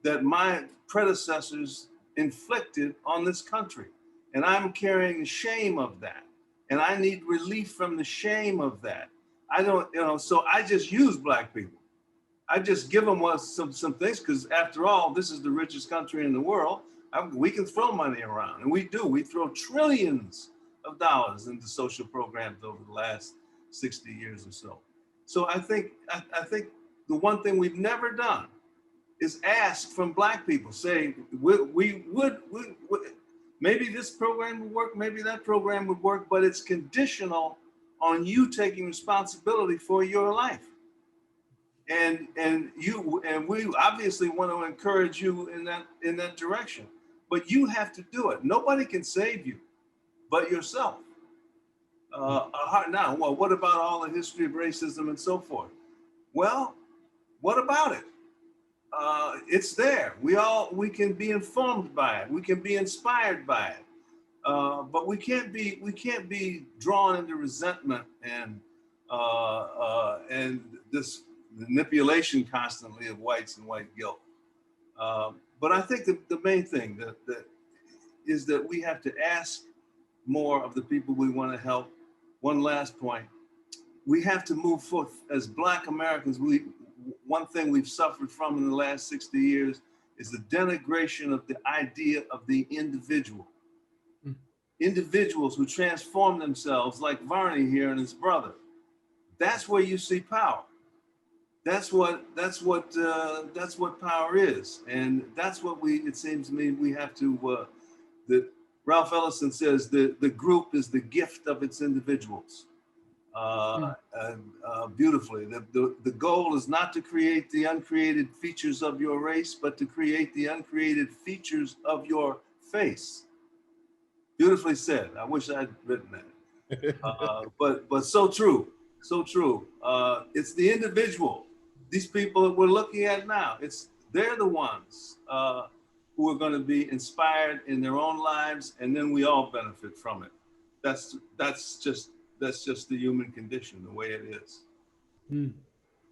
that my predecessors inflicted on this country. And I'm carrying the shame of that. And I need relief from the shame of that. I don't, so I just use black people. I just give them some things, because after all, this is the richest country in the world. We can throw money around, and we do. We throw trillions of dollars into social programs over the last 60 years or so. So I think the one thing we've never done is ask from black people, say, we would maybe this program would work, maybe that program would work, but it's conditional on you taking responsibility for your life. And we obviously want to encourage you in that direction, but you have to do it. Nobody can save you but yourself. Now, well, what about all the history of racism and so forth? Well, what about it? It's there. We can be informed by it. We can be inspired by it. But we can't be drawn into resentment and this manipulation constantly of whites and white guilt. But I think the main thing that is that we have to ask more of the people we want to help. One last point: we have to move forth as Black Americans. One thing we've suffered from in the last 60 years is the denigration of the idea of the individual. Individuals who transform themselves, like Varney here and his brother, That's where you see power. That's what power is, and that's what it seems to me we have to. Ralph Ellison says the group is the gift of its individuals. Beautifully, the goal is not to create the uncreated features of your race, but to create the uncreated features of your face. Beautifully said. I wish I'd written that. But so true, so true. It's the individual. These people that we're looking at now, they're the ones who are going to be inspired in their own lives, and then we all benefit from it. That's just the human condition, the way it is.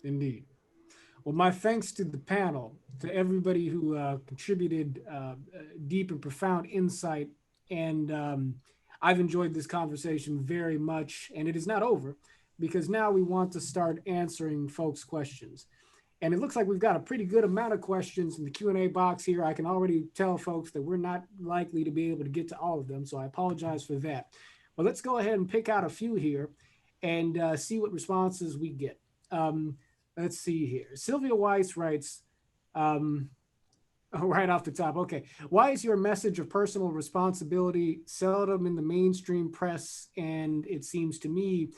Indeed. Well, my thanks to the panel, to everybody who contributed deep and profound insight. And I've enjoyed this conversation very much. And it is not over, because now we want to start answering folks' questions. And it looks like we've got a pretty good amount of questions in the Q&A box here. I can already tell folks that we're not likely to be able to get to all of them, so I apologize for that. But let's go ahead and pick out a few here and see what responses we get. Let's see here. Sylvia Weiss writes, right off the top, okay. Why is your message of personal responsibility seldom in the mainstream press, and it seems to me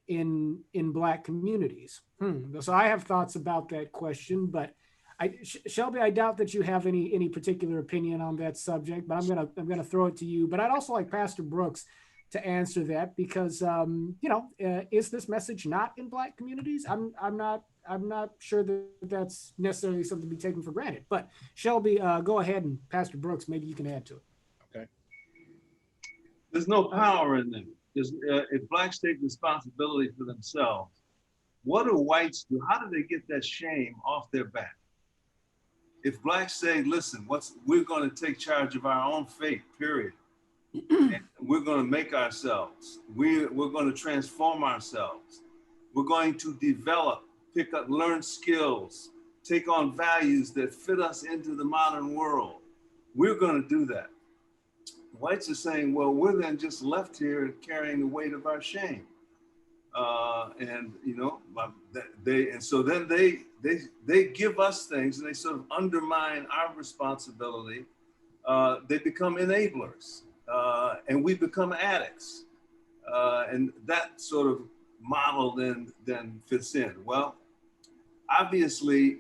in Black communities? So I have thoughts about that question, but Shelby, I doubt that you have any particular opinion on that subject, but I'm gonna throw it to you. But I'd also like Pastor Brooks to answer that, because is this message not in Black communities? I'm not sure that that's necessarily something to be taken for granted. But Shelby, go ahead, and Pastor Brooks, maybe you can add to it. Okay. There's no power in them. If Blacks take responsibility for themselves, what do whites do? How do they get that shame off their back? If Blacks say, listen, we're going to take charge of our own fate, period. And we're going to make ourselves. We're going to transform ourselves. We're going to develop, pick up, learn skills, take on values that fit us into the modern world. We're going to do that. Whites are saying, well, we're then just left here carrying the weight of our shame. So then they give us things, and they sort of undermine our responsibility. They become enablers, and we become addicts. And that sort of model then fits in. Well, obviously,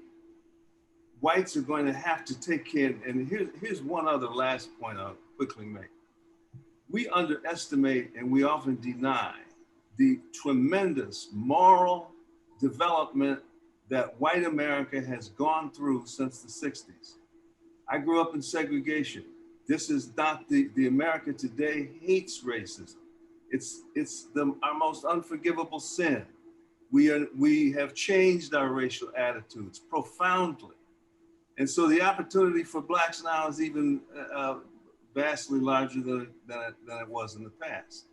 whites are going to have to take care, and here's one other last point I'll quickly make. We underestimate and we often deny the tremendous moral development that white America has gone through since the 60s. I grew up in segregation. This is not the America today hates racism. It's our most unforgivable sin. We have changed our racial attitudes profoundly. And so the opportunity for Blacks now is even vastly larger than it was in the past.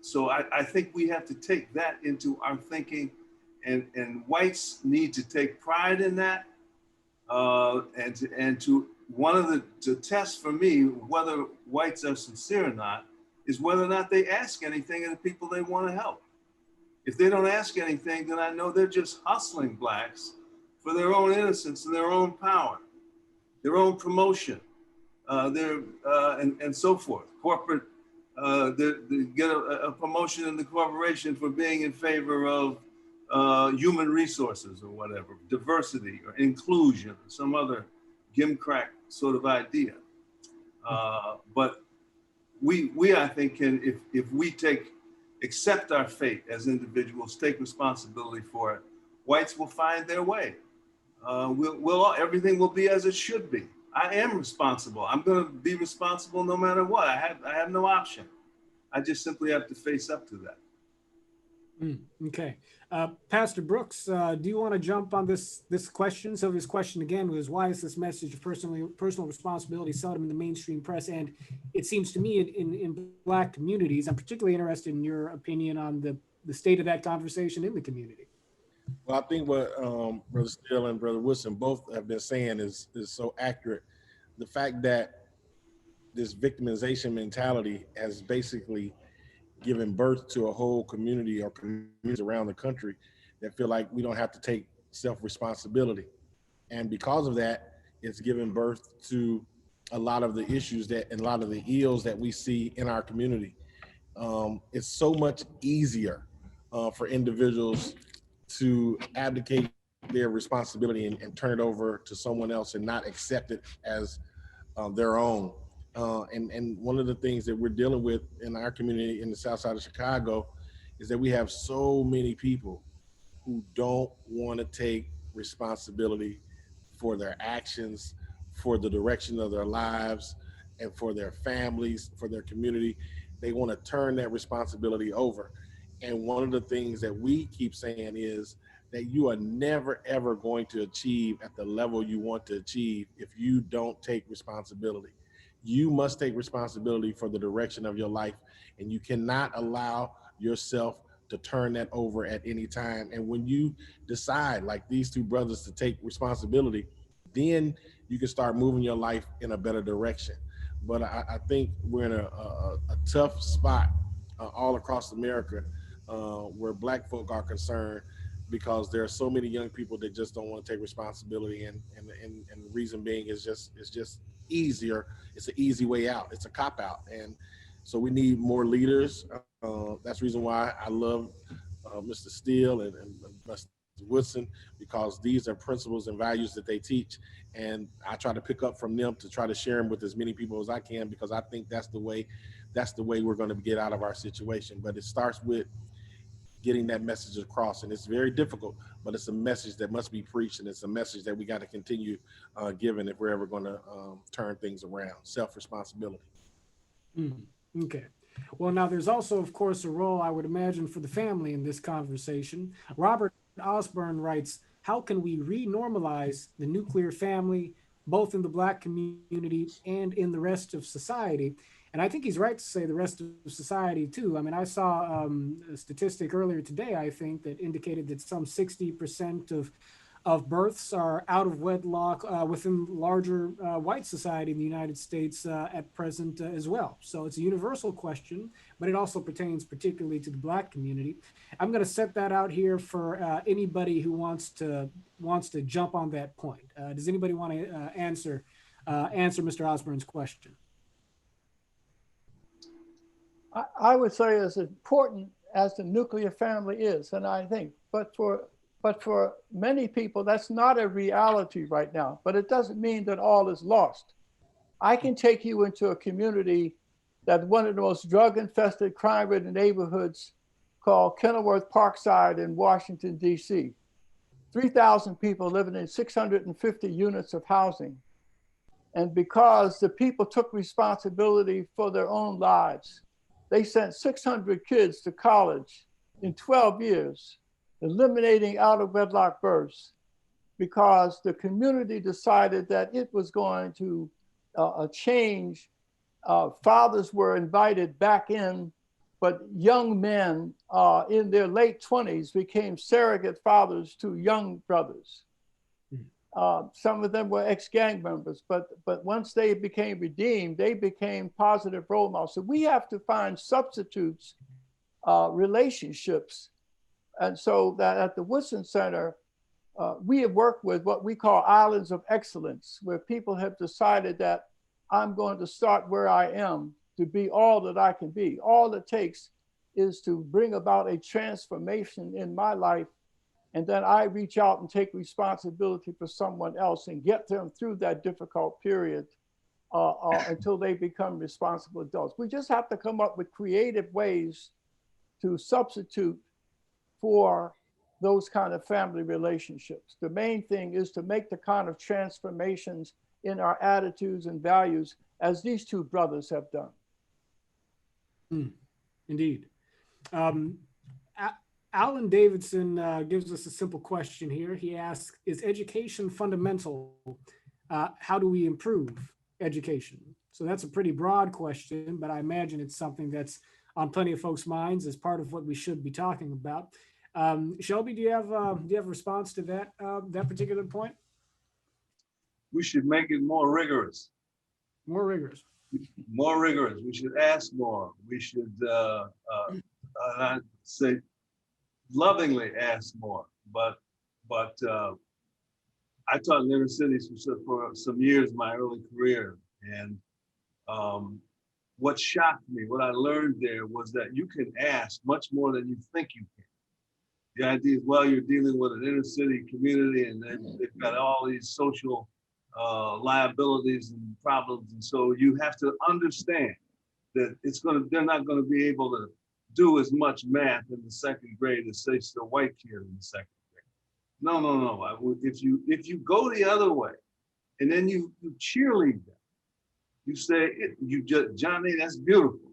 So I think we have to take that into our thinking, and whites need to take pride in that. And to one of the tests for me, whether whites are sincere or not, is whether or not they ask anything of the people they want to help. If they don't ask anything, then I know they're just hustling Blacks for their own innocence and their own power, their own promotion, and so forth. Corporate, they get a promotion in the corporation for being in favor of human resources or whatever, diversity or inclusion, or some other gimcrack sort of idea. But we I think can, if we accept our fate as individuals, take responsibility for it, whites will find their way. Everything will be as it should be. I am responsible. I'm going to be responsible no matter what. I have no option. I just simply have to face up to that. Okay. Pastor Brooks, do you want to jump on this question? So his question again was, why is this message of personal responsibility seldom in the mainstream press? And it seems to me in Black communities, I'm particularly interested in your opinion on the state of that conversation in the community. Well, I think what Brother Steele and Brother Woodson both have been saying is so accurate. The fact that this victimization mentality has basically giving birth to a whole community or communities around the country that feel like we don't have to take self-responsibility. And because of that, it's given birth to a lot of the issues that and a lot of the ills that we see in our community. It's so much easier for individuals to abdicate their responsibility and turn it over to someone else and not accept it as their own. And one of the things that we're dealing with in our community in the South Side of Chicago is that we have so many people who don't want to take responsibility for their actions, for the direction of their lives, and for their families, for their community. They want to turn that responsibility over. And one of the things that we keep saying is that you are never, ever going to achieve at the level you want to achieve if you don't take responsibility. You must take responsibility for the direction of your life, and you cannot allow yourself to turn that over at any time. And when you decide, like these two brothers, to take responsibility, then you can start moving your life in a better direction. But I think we're in a tough spot all across America where Black folk are concerned, because there are so many young people that just don't want to take responsibility, and the reason being is just easier. It's an easy way out. It's a cop out, and so we need more leaders. That's the reason why I love Mr. Steele and Mr. Woodson, because these are principles and values that they teach, and I try to pick up from them to try to share them with as many people as I can, because I think that's the way we're going to get out of our situation. But it starts with getting that message across, and it's very difficult, but it's a message that must be preached, and it's a message that we got to continue giving if we're ever going to turn things around. Self-responsibility. Okay. Well, now there's also, of course, a role I would imagine for the family in this conversation. Robert Osborne writes, how can we renormalize the nuclear family, both in the Black community and in the rest of society? And I think he's right to say the rest of society too. I mean, I saw a statistic earlier today, I think, that indicated that some 60% of births are out of wedlock within larger white society in the United States at present as well. So it's a universal question, but it also pertains particularly to the Black community. I'm going to set that out here for anybody who wants to jump on that point. Does anybody want to answer Mr. Osborne's question? I would say as important as the nuclear family is, and I think, but for many people, that's not a reality right now. But it doesn't mean that all is lost. I can take you into a community that's one of the most drug-infested, crime-ridden neighborhoods called Kenilworth Parkside in Washington, D.C. 3,000 people living in 650 units of housing. And because the people took responsibility for their own lives, they sent 600 kids to college in 12 years, eliminating out of wedlock births, because the community decided that it was going to change. Fathers were invited back in, but young men in their late 20s became surrogate fathers to young brothers. Some of them were ex-gang members, but once they became redeemed, they became positive role models. So we have to find substitutes, relationships. And so that at the Woodson Center, we have worked with what we call islands of excellence, where people have decided that I'm going to start where I am to be all that I can be. All it takes is to bring about a transformation in my life, and then I reach out and take responsibility for someone else and get them through that difficult period until they become responsible adults. We just have to come up with creative ways to substitute for those kind of family relationships. The main thing is to make the kind of transformations in our attitudes and values as these two brothers have done. Indeed. Alan Davidson gives us a simple question here. He asks, is education fundamental? How do we improve education? So that's a pretty broad question, but I imagine it's something that's on plenty of folks' minds as part of what we should be talking about. Shelby, do you have a response to that particular point? We should make it more rigorous. More rigorous. more rigorous. We should ask more. We should, I'd say, lovingly ask more. But I taught in inner cities for some years in my early career, and what shocked me, what I learned there was that you can ask much more than you think you can. The idea is, well, you're dealing with an inner city community, and they've got all these social liabilities and problems, and so you have to understand that they're not going to be able to do as much math in the second grade as say the white kid in the second grade. No. If you go the other way, and then you cheerlead them, you say, Johnny, that's beautiful.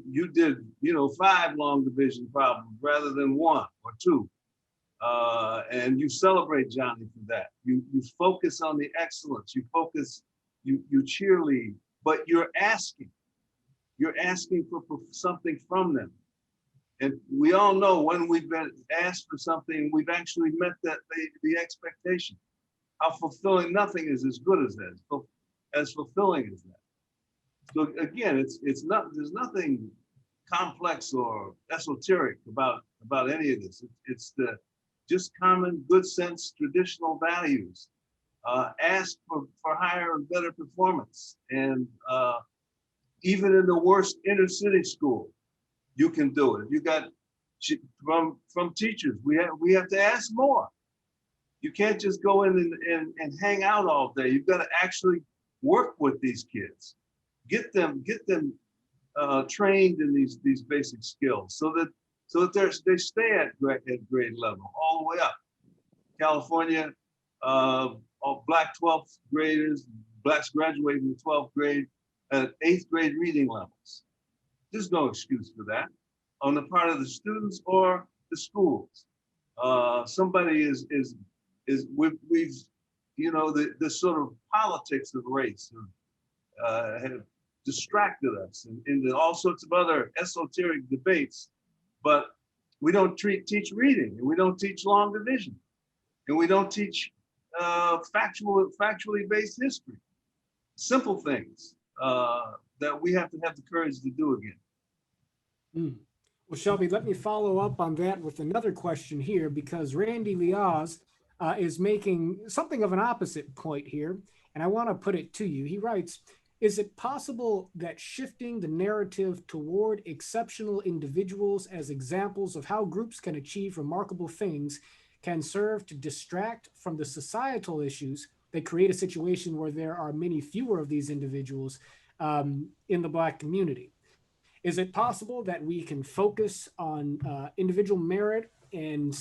You did, 5 long division problems rather than 1 or 2. And you celebrate Johnny for that. You focus on the excellence. You cheerlead, but you're asking for something from them. And we all know when we've been asked for something, we've actually met the expectation. How fulfilling, nothing is as good as that, as fulfilling as that. So again, there's nothing complex or esoteric about any of this. It's the just common good sense traditional values. Ask for higher and better performance. And even in the worst inner city school, you can do it. You got from teachers, we have to ask more. You can't just go in and hang out all day. You've got to actually work with these kids. Get them trained in these basic skills so that they stay at grade level all the way up. California, all Black 12th graders, Blacks graduating in the 12th grade at 8th grade reading levels. There's no excuse for that on the part of the students or the schools. Somebody we've the sort of politics of race have distracted us into all sorts of other esoteric debates, but we don't teach reading, and we don't teach long division, and we don't teach factually based history. Simple things that we have to have the courage to do again. Well, Shelby, let me follow up on that with another question here, because Randy Liaz is making something of an opposite point here, and I want to put it to you. He writes, is it possible that shifting the narrative toward exceptional individuals as examples of how groups can achieve remarkable things can serve to distract from the societal issues that create a situation where there are many fewer of these individuals in the Black community? Is it possible that we can focus on individual merit and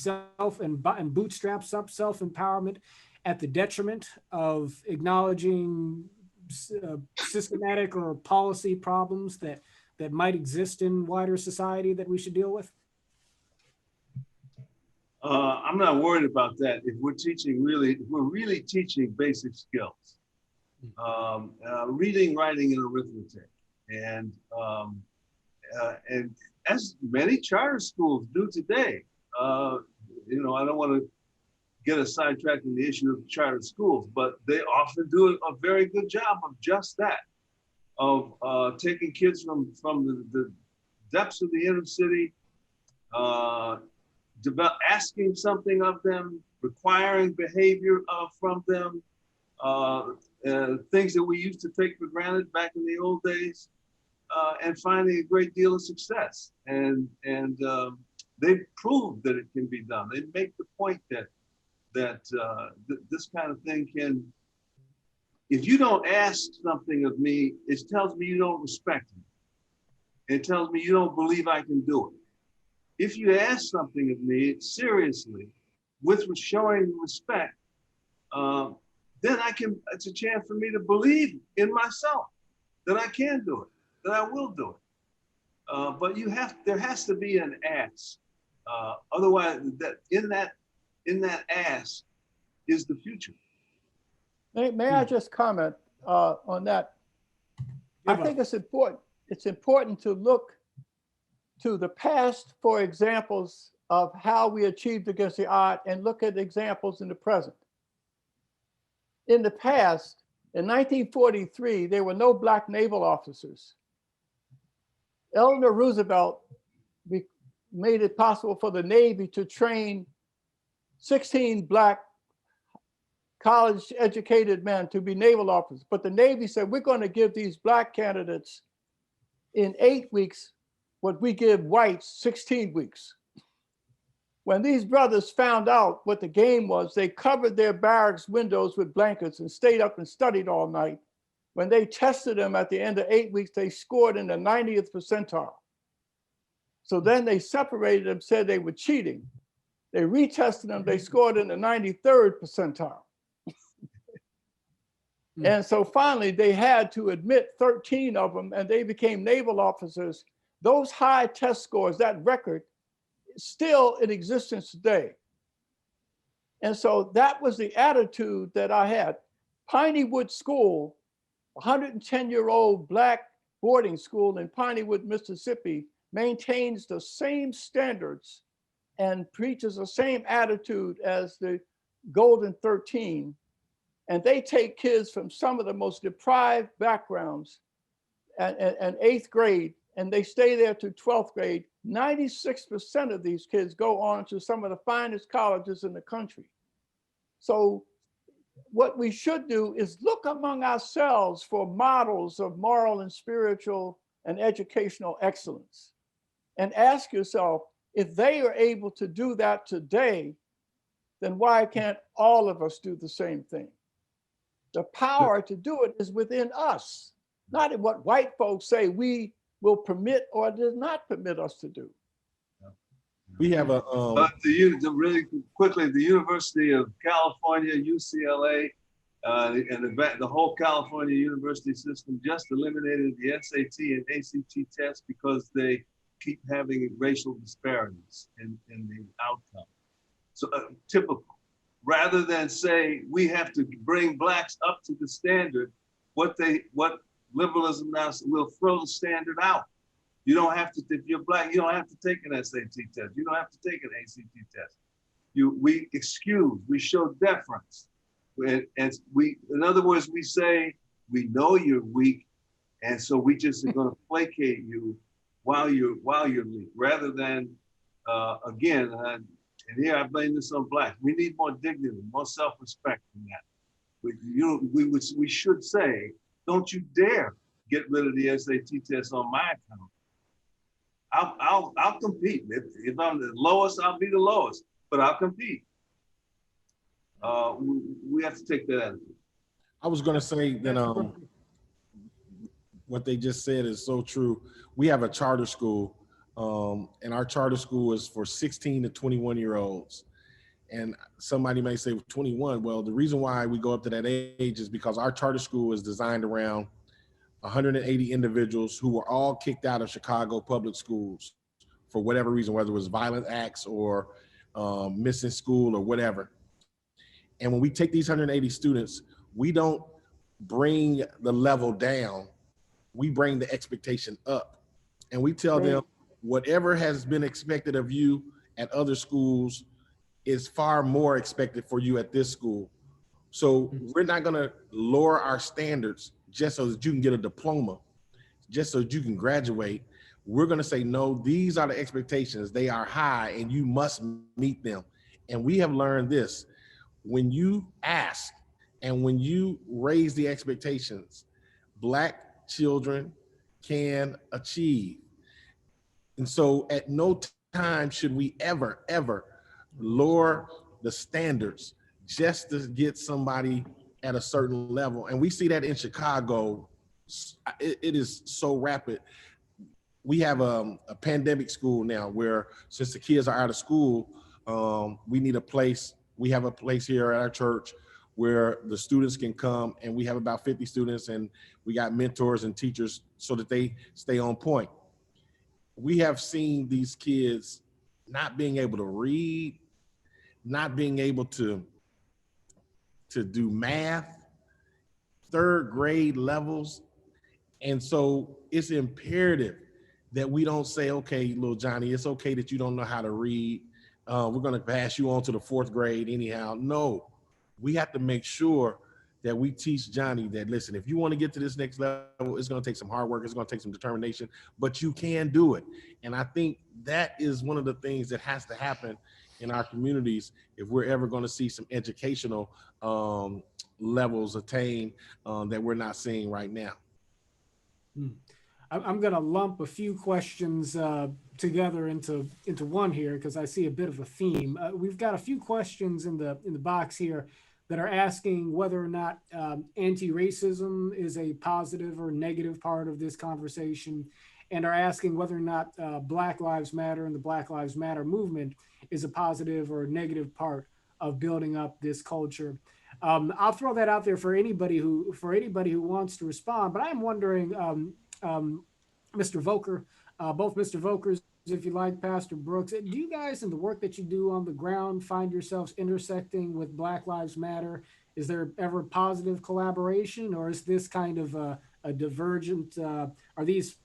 and bootstrap up self-empowerment at the detriment of acknowledging systematic or policy problems that might exist in wider society that we should deal with? I'm not worried about that if we're really teaching basic skills, reading, writing, and arithmetic, and as many charter schools do today. I don't want to get us sidetracked in the issue of charter schools, but they often do a very good job of just that, of taking kids from the depths of the inner city, asking something of them, requiring behavior from them, things that we used to take for granted back in the old days, and finding a great deal of success. And they've proved that it can be done. They make the point that this kind of thing can, if you don't ask something of me, it tells me you don't respect me. It tells me you don't believe I can do it. If you ask something of me seriously, with showing respect, then it's a chance for me to believe in myself that I can do it, that I will do it. But there has to be an ask. Otherwise, in that ask is the future. May I just comment on that? I think it's important. It's important to look to the past for examples of how we achieved against the odd, and look at examples in the present. In the past, In 1943, there were no black naval officers. Eleanor Roosevelt made it possible for the Navy to train 16 black college educated men to be naval officers. But the Navy said, we're going to give these black candidates in 8 weeks what we give whites 16 weeks. When these brothers found out what the game was, they covered their barracks windows with blankets and stayed up and studied all night. When they tested them at the end of 8 weeks, they scored in the 90th percentile. So then they separated them, said they were cheating. They retested them, they scored in the 93rd percentile. And so finally they had to admit 13 of them and they became naval officers. Those high test scores, that record, is still in existence today. And so that was the attitude that I had. Pineywood School, 110-year-old black boarding school in Pineywood, Mississippi, maintains the same standards and preaches the same attitude as the Golden 13. And they take kids from some of the most deprived backgrounds and 8th grade, and they stay there to 12th grade. 96% of these kids go on to some of the finest colleges in the country. So what we should do is look among ourselves for models of moral and spiritual and educational excellence. And ask yourself, if they are able to do that today, then why can't all of us do the same thing? The power to do it is within us, not in what white folks say we will permit or does not permit us to do. We have a really quickly, the University of California, UCLA, and the whole California university system just eliminated the SAT and ACT tests because they keep having racial disparities in the outcome. So typical. Rather than say we have to bring blacks up to the standard, what liberalism now will throw the standard out. You don't have to, if you're black, you don't have to take an SAT test. You don't have to take an ACT test. We excuse, we show deference. And in other words, we say, we know you're weak, and so we just are gonna placate you while you're weak, rather than, again, and here I blame this on blacks. We need more dignity, more self-respect than that. We should say, don't you dare get rid of the SAT test on my account. I'll compete. If I'm the lowest, I'll be the lowest, but I'll compete. We have to take that attitude. I was gonna say that what they just said is so true. We have a charter school, and our charter school is for 16 to 21-year-olds. And somebody may say 21. Well, the reason why we go up to that age is because our charter school is designed around 180 individuals who were all kicked out of Chicago public schools for whatever reason, whether it was violent acts or missing school or whatever. And when we take these 180 students, we don't bring the level down, we bring the expectation up. And we tell them whatever has been expected of you at other schools is far more expected for you at this school. So we're not gonna lower our standards just so that you can get a diploma, just so that you can graduate. We're gonna say, no, these are the expectations. They are high and you must meet them. And we have learned this, when you ask and when you raise the expectations, Black children can achieve. And so at no time should we ever, ever lower the standards just to get somebody at a certain level. And we see that in Chicago, it is so rapid. We have a pandemic school now where, since the kids are out of school, we need a place. We have a place here at our church where the students can come, and we have about 50 students, and we got mentors and teachers so that they stay on point. We have seen these kids not being able to read, not being able to do math, third grade levels. And so it's imperative that we don't say, okay, little Johnny, it's okay that you don't know how to read. We're gonna pass you on to the fourth grade anyhow. No, we have to make sure that we teach Johnny that, listen, if you want to get to this next level, it's going to take some hard work. It's going to take some determination, but you can do it. And I think that is one of the things that has to happen in our communities if we're ever going to see some educational levels attained that we're not seeing right now. I'm going to lump a few questions together into one here because I see a bit of a theme. We've got a few questions in the box here that are asking whether or not anti-racism is a positive or negative part of this conversation, and are asking whether or not Black Lives Matter and the Black Lives Matter movement is a positive or negative part of building up this culture. I'll throw that out there for anybody who wants to respond. But I'm wondering, Mr. Voker, both Mr. Vokers, if you like, Pastor Brooks, do you guys in the work that you do on the ground find yourselves intersecting with Black Lives Matter? Is there ever positive collaboration, or is this kind of a divergent? Are these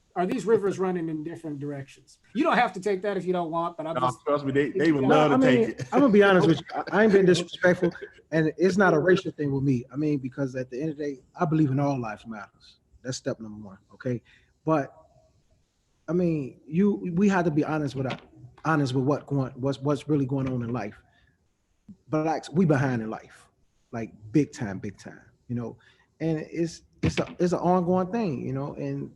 rivers running in different directions? You don't have to take that if you don't want, but I'm just trust me, they would love to take it. I'm gonna be honest with you. I ain't been disrespectful, and it's not a racial thing with me. I mean, because at the end of the day, I believe in all lives matters. That's step number one. Okay, but I mean, we have to be honest with what's really going on in life. Blacks, we behind in life, like big time, you know, and it's an ongoing thing, you know, and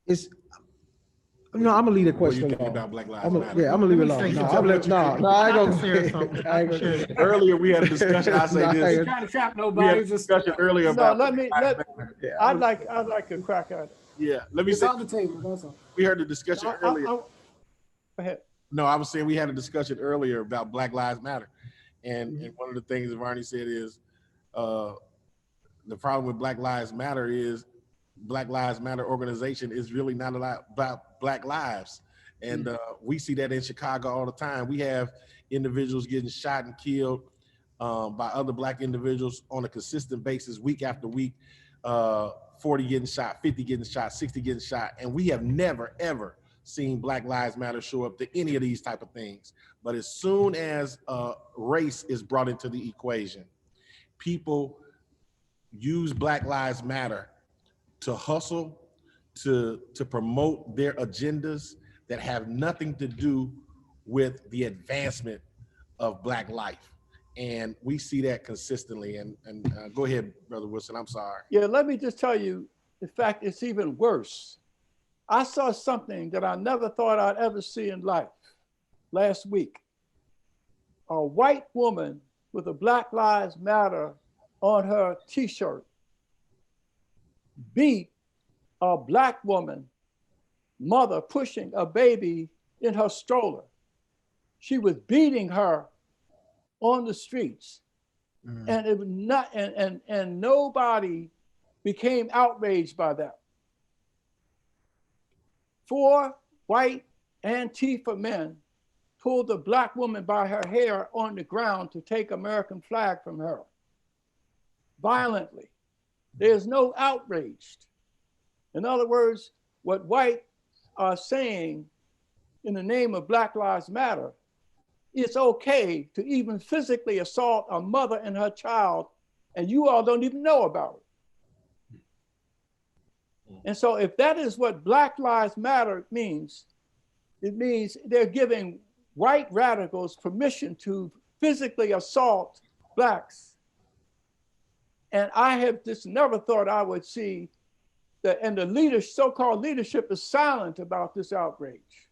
it's, you know, I'm gonna leave the question What do you think alone. about Black Lives Matter? Yeah, I'm gonna leave it alone. I ain't gonna. Earlier we had a discussion. I say this. You're trying to trap We had nobody. a discussion earlier No, about. I'd like to crack at it. Yeah, let me It's say. on the table. That's all. We heard the discussion earlier. Go ahead. No, I was saying we had a discussion earlier about Black Lives Matter, and one of the things that Varney said is the problem with Black Lives Matter is Black Lives Matter organization is really not about Black lives, and we see that in Chicago all the time. We have individuals getting shot and killed by other Black individuals on a consistent basis, week after week. 40 getting shot, 50 getting shot, 60 getting shot, and we have never ever seen Black Lives Matter show up to any of these type of things. But as soon as race is brought into the equation, people use Black Lives Matter to hustle, to promote their agendas that have nothing to do with the advancement of Black life. And we see that consistently. And go ahead, Brother Woodson, I'm sorry. Yeah, let me just tell you, in fact, it's even worse. I saw something that I never thought I'd ever see in life last week. A white woman with a Black Lives Matter on her t-shirt beat a Black woman, mother pushing a baby in her stroller. She was beating her on the streets. And it was not, and nobody became outraged by that. 4 white Antifa men pulled the Black woman by her hair on the ground to take American flag from her violently. There's no outrage. In other words, what white are saying in the name of Black Lives Matter, it's okay to even physically assault a mother and her child, and you all don't even know about it. And so if that is what Black Lives Matter means, it means they're giving white radicals permission to physically assault Blacks. And I have just never thought I would see that, and the so-called leadership is silent about this outrage.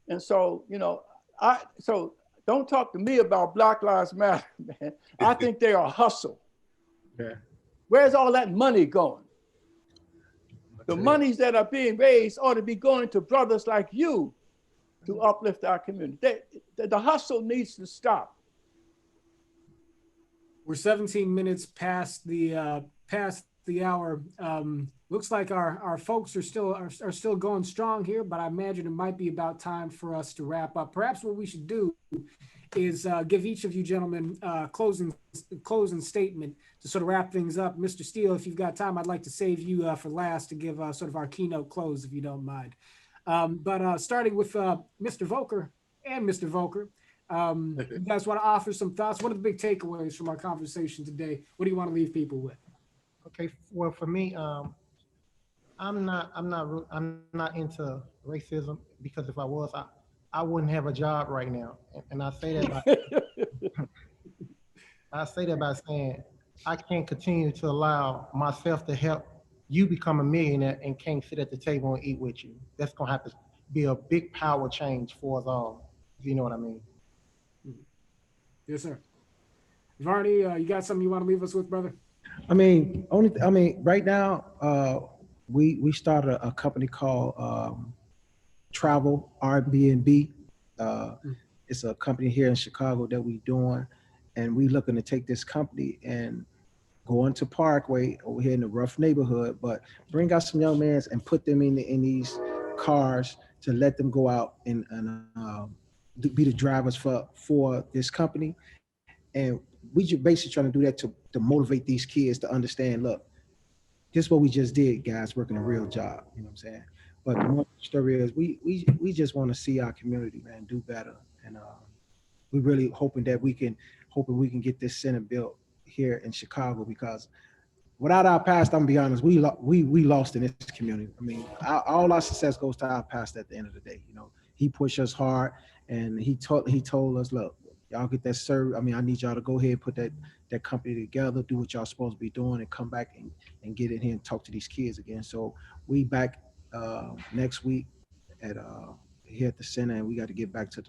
And so, you know, so don't talk to me about Black Lives Matter, man. I think they are hustle. Yeah. Where's all that money going? The monies that are being raised ought to be going to brothers like you to uplift our community. The hustle needs to stop. We're 17 minutes past the hour. Looks like our folks are still going strong here, but I imagine it might be about time for us to wrap up. Perhaps what we should do is give each of you gentlemen closing statement to sort of wrap things up. Mr. Steele, if you've got time, I'd like to save you for last to give sort of our keynote close, if you don't mind. But starting with Mr. Voker and Mr. Voker, You guys want to offer some thoughts? What are the big takeaways from our conversation today? What do you want to leave people with? Okay, well, for me, I'm not into racism, because if I was, I wouldn't have a job right now. And I say that by saying I can't continue to allow myself to help you become a millionaire and can't sit at the table and eat with you. That's gonna have to be a big power change for us all, if you know what I mean. Yes, sir. Varney, you got something you want to leave us with, brother? Right now, we started a company called Travel Airbnb. It's a company here in Chicago that we doing, and we looking to take this company and go into Parkway over here in the rough neighborhood, but bring out some young men and put them in these cars to let them go out and be the drivers for this company. And we just basically trying to do that to motivate these kids to understand, look, this is what we just did, guys, working a real job. You know what I'm saying? But the moral story is we just want to see our community, man, do better. And we really hoping we can get this center built here in Chicago, because without our past, I'm gonna be honest, we lost in this community. I mean, all our success goes to our past at the end of the day. You know, he pushed us hard, and he told us, look, y'all get that service. I mean, I need y'all to go ahead and put that company together, do what y'all supposed to be doing, and come back and get in here and talk to these kids again. So we back next week at here at the center, and we got to get back to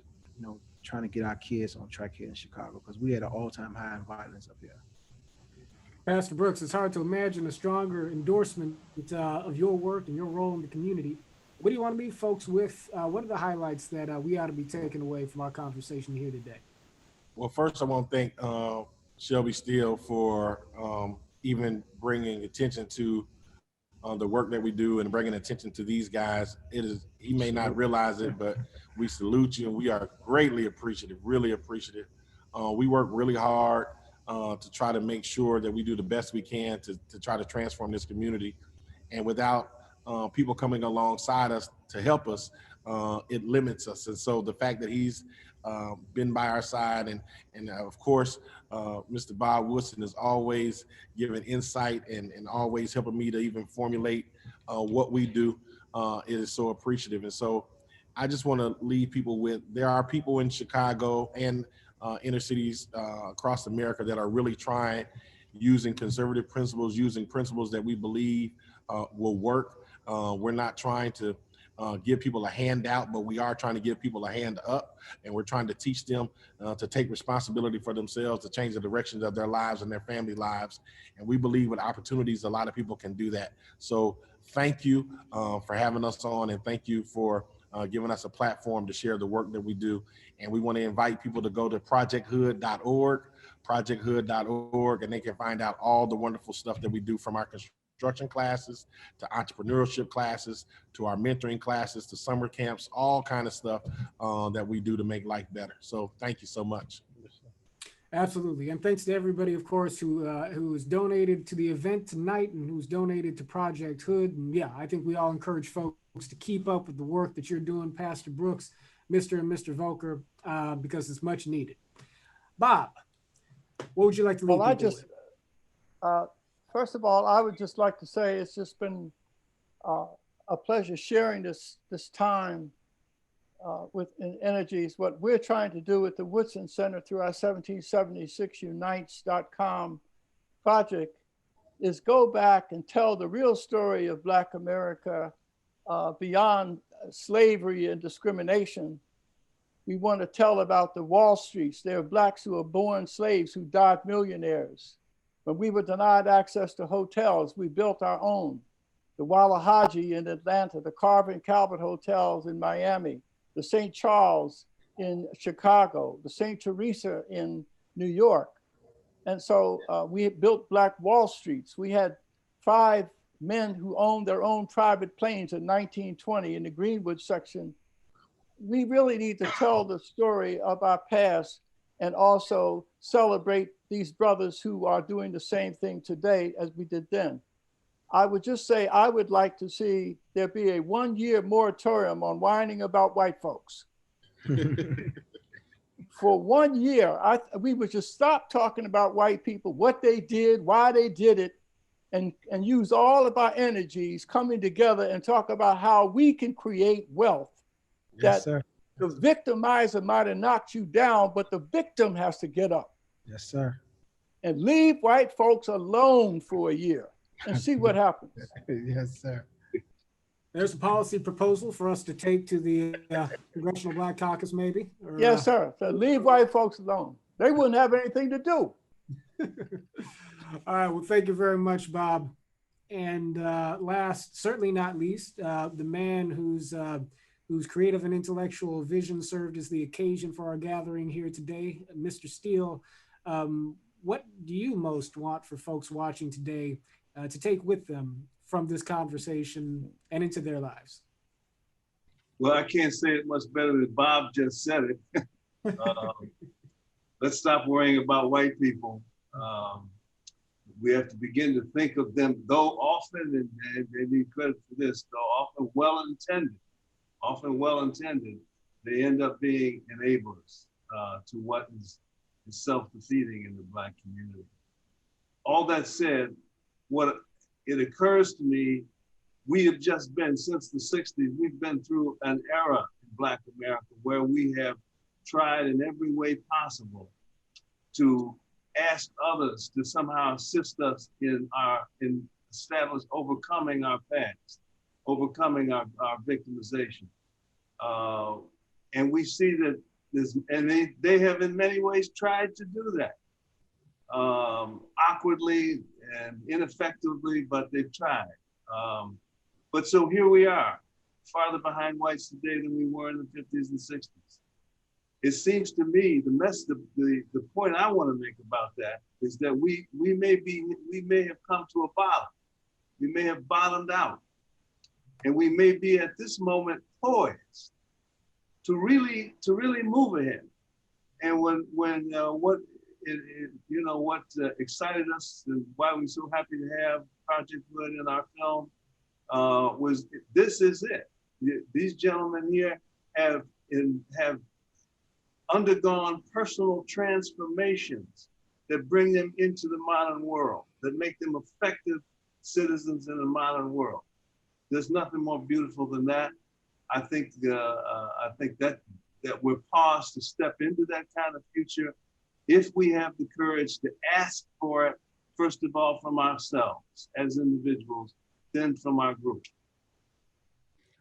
trying to get our kids on track here in Chicago, because we had an all-time high in violence up here. Pastor Brooks, it's hard to imagine a stronger endorsement of your work and your role in the community. What do you want to leave folks with? What are the highlights that we ought to be taking away from our conversation here today? Well, first I want to thank Shelby Steele for even bringing attention to the work that we do and bringing attention to these guys. He may not realize it, but we salute you, and we are greatly appreciative, really appreciative. We work really hard to try to make sure that we do the best we can to try to transform this community. And without people coming alongside us to help us, it limits us. And so the fact that he's been by our side, and of course, Mr. Bob Woodson is always giving insight and always helping me to even formulate what we do. It is so appreciative. And so I just want to leave people with, there are people in Chicago and inner cities across America that are really trying, using conservative principles, using principles that we believe will work. We're not trying to give people a handout, but we are trying to give people a hand up, and we're trying to teach them to take responsibility for themselves, to change the directions of their lives and their family lives. And we believe with opportunities, a lot of people can do that. So thank you for having us on, and thank you for giving us a platform to share the work that we do. And we want to invite people to go to projecthood.org, and they can find out all the wonderful stuff that we do, from our construction classes to entrepreneurship classes to our mentoring classes to summer camps, all kind of stuff that we do to make life better. So thank you so much. Absolutely. And thanks to everybody, of course, who has donated to the event tonight and who's donated to Project Hood. And yeah, I think we all encourage folks to keep up with the work that you're doing, Pastor Brooks, Mr. and Mr. Voker, because it's much needed. Bob, what would you like to leave people with? First of all, I would just like to say it's just been a pleasure sharing this time with energies. What we're trying to do at the Woodson Center through our 1776unites.com project is go back and tell the real story of Black America beyond slavery and discrimination. We want to tell about the Wall Streets. There are Blacks who are born slaves who died millionaires. When we were denied access to hotels, we built our own. The Wallahaji in Atlanta, the Carver and Calvert hotels in Miami, the St. Charles in Chicago, the St. Teresa in New York. And so we built Black Wall Streets. We had 5 men who owned their own private planes in 1920 in the Greenwood section. We really need to tell the story of our past and also celebrate these brothers who are doing the same thing today as we did then. I would just say, I would like to see there be a 1-year moratorium on whining about white folks. for 1 year, we would just stop talking about white people, what they did, why they did it, and use all of our energies coming together and talk about how we can create wealth. Yes, That sir. the victimizer might have knocked you down, but the victim has to get up. Yes, sir. And leave white folks alone for a year and see what happens. Yes, sir. There's a policy proposal for us to take to the Congressional Black Caucus, maybe? Or, Yes, sir. So leave white folks alone. They wouldn't have anything to do. All right. Well, thank you very much, Bob. And last, certainly not least, the man whose creative and intellectual vision served as the occasion for our gathering here today, Mr. Steele. What do you most want for folks watching today to take with them from this conversation and into their lives? Well, I can't say it much better than Bob just said it. Let's stop worrying about white people. We have to begin to think of them, though often, and they need credit for this, though often well-intended, they end up being enablers to what is self-defeating in the Black community. All that said, what it occurs to me, we have just been, since the 60s, we've been through an era in Black America where we have tried in every way possible to ask others to somehow assist us in overcoming our past, overcoming our victimization. And we see that they have in many ways tried to do that. Awkwardly and ineffectively, but they've tried. But so here we are, farther behind whites today than we were in the 50s and 60s. It seems to me the point I want to make about that is that we may have come to a bottom. We may have bottomed out, and we may be at this moment poised to really move ahead. And what excited us and why we're so happy to have Project Hood in our film was this is it. These gentlemen here have undergone personal transformations that bring them into the modern world, that make them effective citizens in the modern world. There's nothing more beautiful than that. I think that we're paused to step into that kind of future if we have the courage to ask for it, first of all, from ourselves as individuals, then from our group.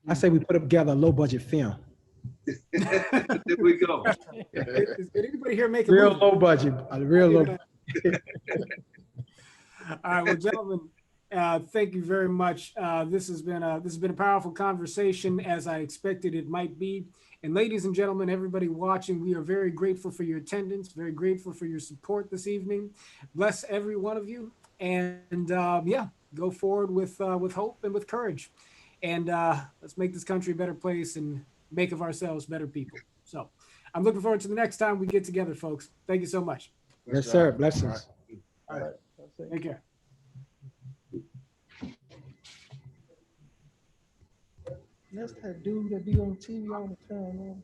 I say we put together a low budget film. There we go. Did anybody here make a Real movie? low budget, real low. All right, well, gentlemen, thank you very much. This has been a powerful conversation, as I expected it might be. And ladies and gentlemen, everybody watching, we are very grateful for your attendance, very grateful for your support this evening. Bless every one of you, and go forward with hope and with courage, and let's make this country a better place and make of ourselves better people. So I'm looking forward to the next time we get together, folks. Thank you so much. Yes, sir. Blessings. All right. Take care. That's that dude that be on TV all the time, man.